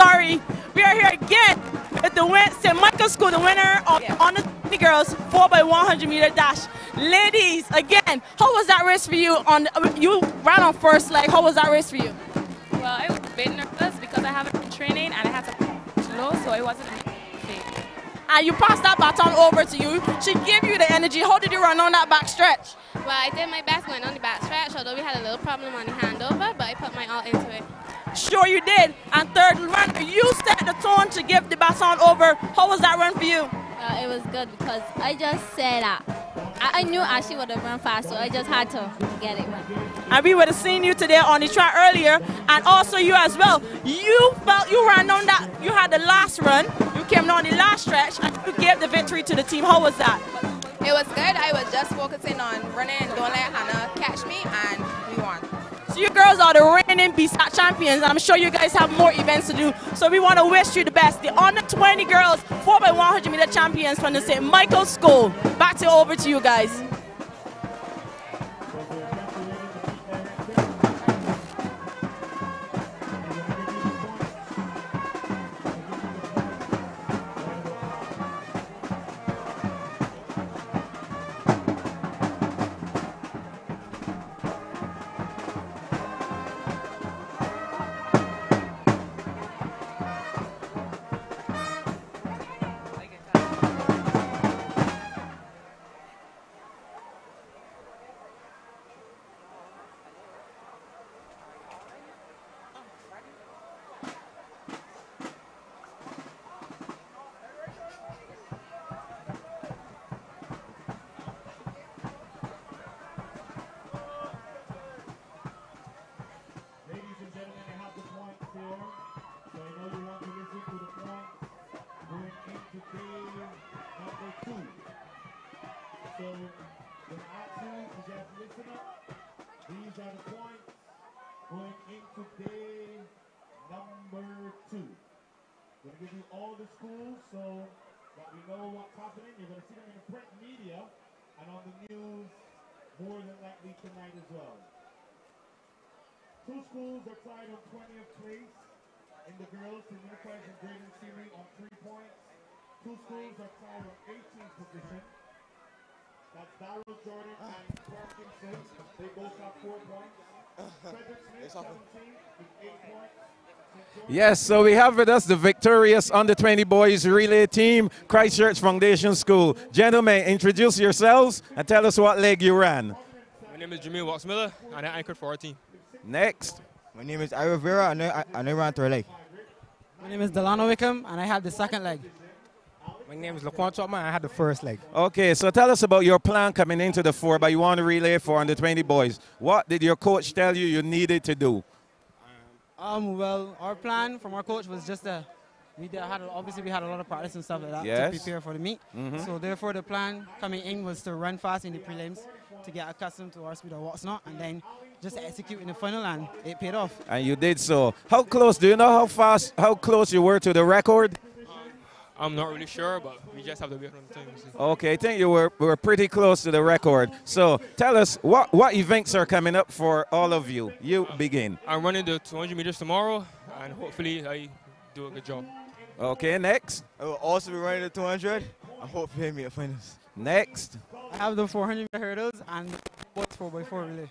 sorry. We are here again at the St. Michael's School, the winner of on the 20 girls 4x100 meter dash. Ladies, again, how was that race for you? You ran on first leg. How was that race for you? Well, I was a bit nervous because I haven't been training and I had to slow, so it wasn't a mistake. And you passed that baton over to you. She gave you the energy. How did you run on that back stretch? Well, I did my best going on the back stretch, although we had a little problem on the handover, but I put my all into it. Sure you did. And third run, you set the tone to give the baton over. How was that run for you? It was good because I just said that. I knew Ashley would have run fast, so I just had to get it right. And we would have seen you today on the track earlier, and also you as well. You felt you ran on that, you had the last run, you came on the last stretch, and you gave the victory to the team. How was that? It was good. I was just focusing on running and don't let Hannah catch me, and we won. So you girls are the reigning BSSAC champions. I'm sure you guys have more events to do. So we want to wish you the best. The under 20 girls 4x100 meter champions from the St. Michael's School. Over to you guys. So, the action, you guys listen up. These are the points going into day number 2. We're going to give you all the schools so that we know what's happening. You're going to see them in the print media and on the news more than likely tonight as well. 2 schools are tied on 20th place in the girls, the unified and grading series on 3 points. 2 schools are tied on 18th position. That's Darryl Jordan and Parkinson. They both have 4 points. Frederick Smith, 17 with 8 points. Yes, so we have with us the victorious under-20 boys relay team, Christchurch Foundation School. Gentlemen, introduce yourselves and tell us what leg you ran. My name is Jamil Waxmiller, and I anchored for our team. Next. My name is Ira Vera, and I ran third leg. My name is Delano Wickham, and I had the second leg. My name is Laquan Chopman, and I had the first leg. Okay, so tell us about your plan coming into the 4x1 relay for under-20 boys. What did your coach tell you needed to do? Well, our plan from our coach was just obviously we had a lot of practice and stuff like that Yes. to prepare for the meet. So therefore the plan coming in was to run fast in the prelims to get accustomed to our speed or what's not, and then just execute in the final, and it paid off. And you did so. How close, do you know how close you were to the record? I'm not really sure, but we just have to wait on the time. Okay, I think you were pretty close to the record. So tell us, what events are coming up for all of you? You begin. I'm running the 200 meters tomorrow, and hopefully I do a good job. Okay, next. I will also be running the 200, and hopefully I make the finals. Next. I have the 400 meter hurdles and both 4x4 relay.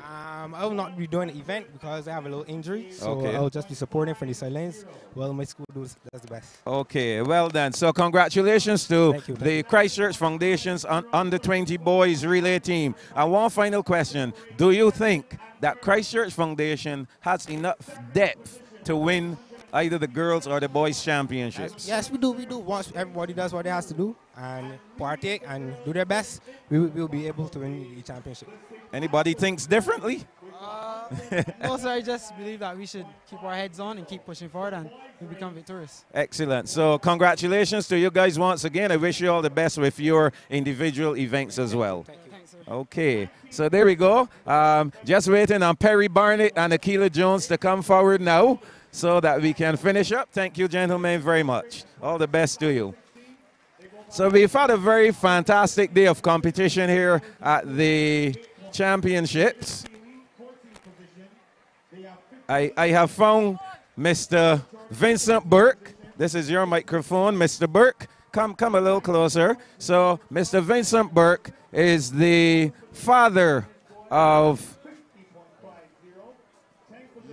I will not be doing the event because I have a little injury, so Okay. I'll just be supporting from the sidelines. Well, my school does the best. Okay, well done. So congratulations to Thank you. the Christchurch Foundation's under-20 boys relay team. And one final question. Do you think that Christchurch Foundation has enough depth to win either the girls or the boys championships? Yes, we do. We do. Once everybody does what they has to do and partake and do their best, we will be able to win the championship. Anybody thinks differently? No, sir, I just believe that we should keep our heads on and keep pushing forward, and we become victorious. Excellent. So congratulations to you guys once again. I wish you all the best with your individual events as well. Okay, so there we go. Just waiting on Perry Barnett and Akila Jones to come forward now so that we can finish up. Thank you, gentlemen, very much. All the best to you. So we've had a very fantastic day of competition here at the championships. I have found Mr. Vincent Burke. This is your microphone, Mr. Burke. Come a little closer. So, Mr. Vincent Burke is the father of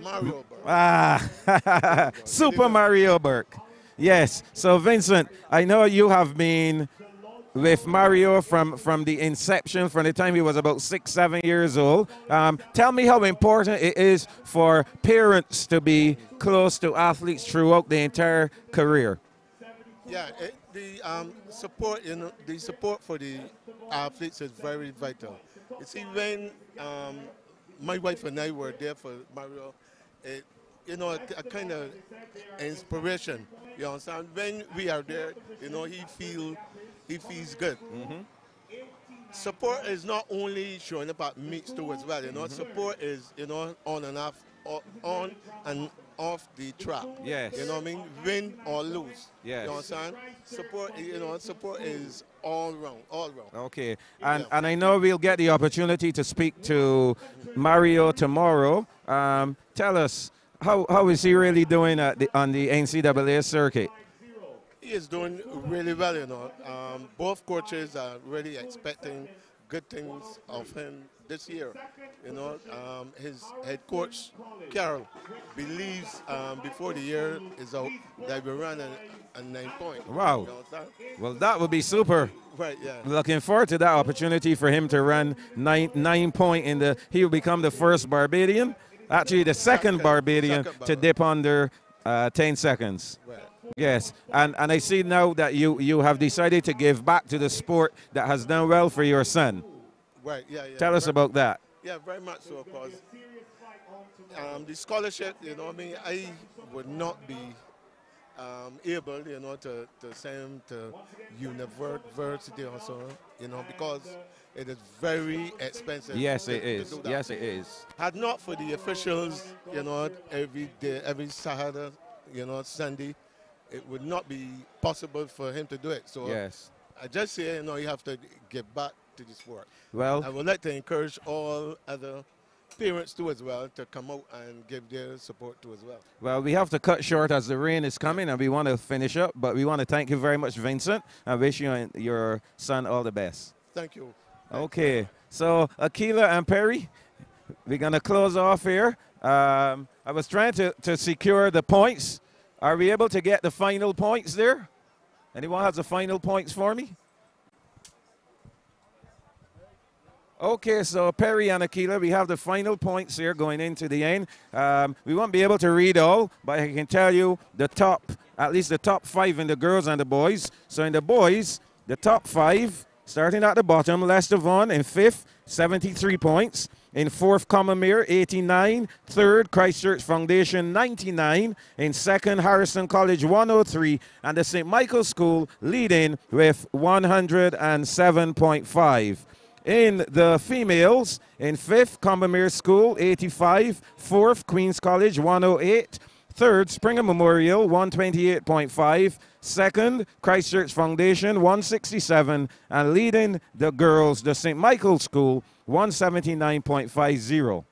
Mario Burke. Super Mario Burke. Yes. So, Vincent, I know you have been with Mario from the inception, from the time he was about 6, 7 years old. Tell me how important it is for parents to be close to athletes throughout the entire career. Yeah, the support, the support for the athletes is very vital. You see, when my wife and I were there for Mario, a kind of inspiration. You understand? When we are there, he feels good. Support is not only showing up at meets too as well. Support is on and off the track. Yes. You know what I mean? Win or lose. Yes. You understand? Support. Support is all round. Okay. And I know we'll get the opportunity to speak to Mario tomorrow. Tell us, how is he really doing on the NCAA circuit? He is doing really well, Both coaches are really expecting good things of him this year. His head coach, Carroll, believes before the year is out that we run a 9 point. Wow. Well, that would be super. Right, yeah. Looking forward to that opportunity for him to run 9 point he will become the first Barbadian, actually the second Barbadian to dip under 10 seconds. Right. Yes, and I see now that you have decided to give back to the sport that has done well for your son. Right, yeah. Tell us about that. Yeah, very much so, because the scholarship, I would not be able, to send him to university also, because it is very expensive. Yes, it is. Yes, it is. Had not for the officials, every day, every Saturday, Sunday, it would not be possible for him to do it. So yes. I just say, you have to give back to the sport. Well, I would like to encourage all other parents too as well to come out and give their support too as well. Well, we have to cut short as the rain is coming and we want to finish up, but we want to thank you very much, Vincent, and wish you and your son all the best. Thank you. Okay, so Akila and Perry, we're going to close off here. I was trying to secure the points. Are we able to get the final points there? Anyone has the final points for me? Okay, so Perry and Akila, we have the final points here going into the end. We won't be able to read all, but I can tell you at least the top 5 in the girls and the boys. So in the boys, the top 5, starting at the bottom, Lester Vaughan in 5th, 73 points. In 4th, Commonwealth, 89. 3rd, Christchurch Foundation, 99. In 2nd, Harrison College, 103. And the St. Michael's School leading with 107.5. In the females, in 5th, Combermere School, 85. 4th, Queen's College, 108. 3rd, Springer Memorial, 128.5. 2nd, Christchurch Foundation, 167. And leading the girls, the St. Michael's School, 179.50.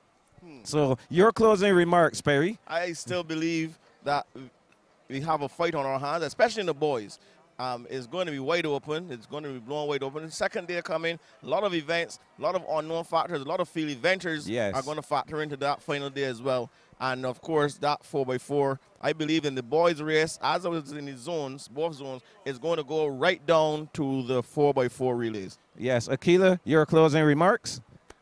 So your closing remarks, Perry. I still believe that we have a fight on our hands, especially in the boys. It's going to be wide open. It's going to be blown wide open. The second day coming, a lot of events, a lot of unknown factors, a lot of field eventers are going to factor into that final day as well. And, of course, that 4x4, I believe in the boys' race, as it was in the zones, both zones, is going to go right down to the 4x4 relays. Yes. Akila, your closing remarks?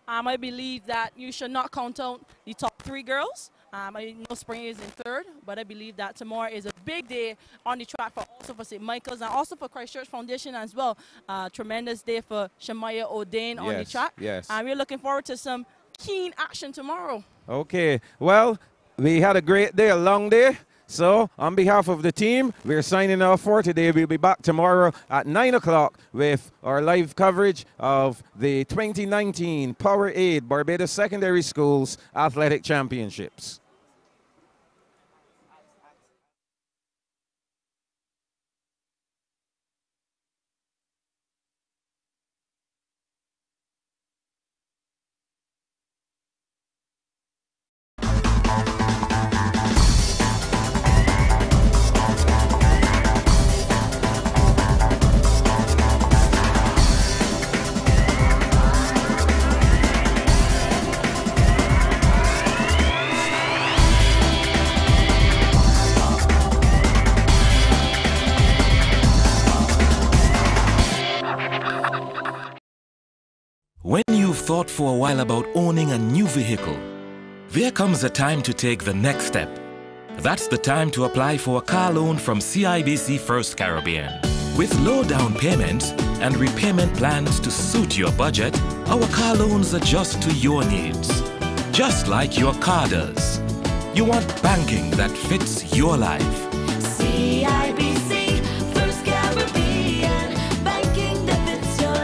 I believe that you should not count out the top 3 girls. I know spring is in 3rd, but I believe that tomorrow is a big day on the track also for St. Michael's and also for Christchurch Foundation as well. Tremendous day for Shamaya O'Dane on the track. Yes. And we're looking forward to some keen action tomorrow. Okay. Well, we had a great day, a long day. So, on behalf of the team, we're signing off for today. We'll be back tomorrow at 9 o'clock with our live coverage of the 2019 Powerade Barbados Secondary Schools Athletic Championships. When you've thought for a while about owning a new vehicle, there comes a time to take the next step. That's the time to apply for a car loan from CIBC First Caribbean. With low down payments and repayment plans to suit your budget, our car loans adjust to your needs, just like your car does. You want banking that fits your life. CIBC First Caribbean, banking that fits your life.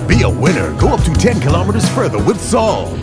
Be a winner. Go up to 10 kilometers further with Sol.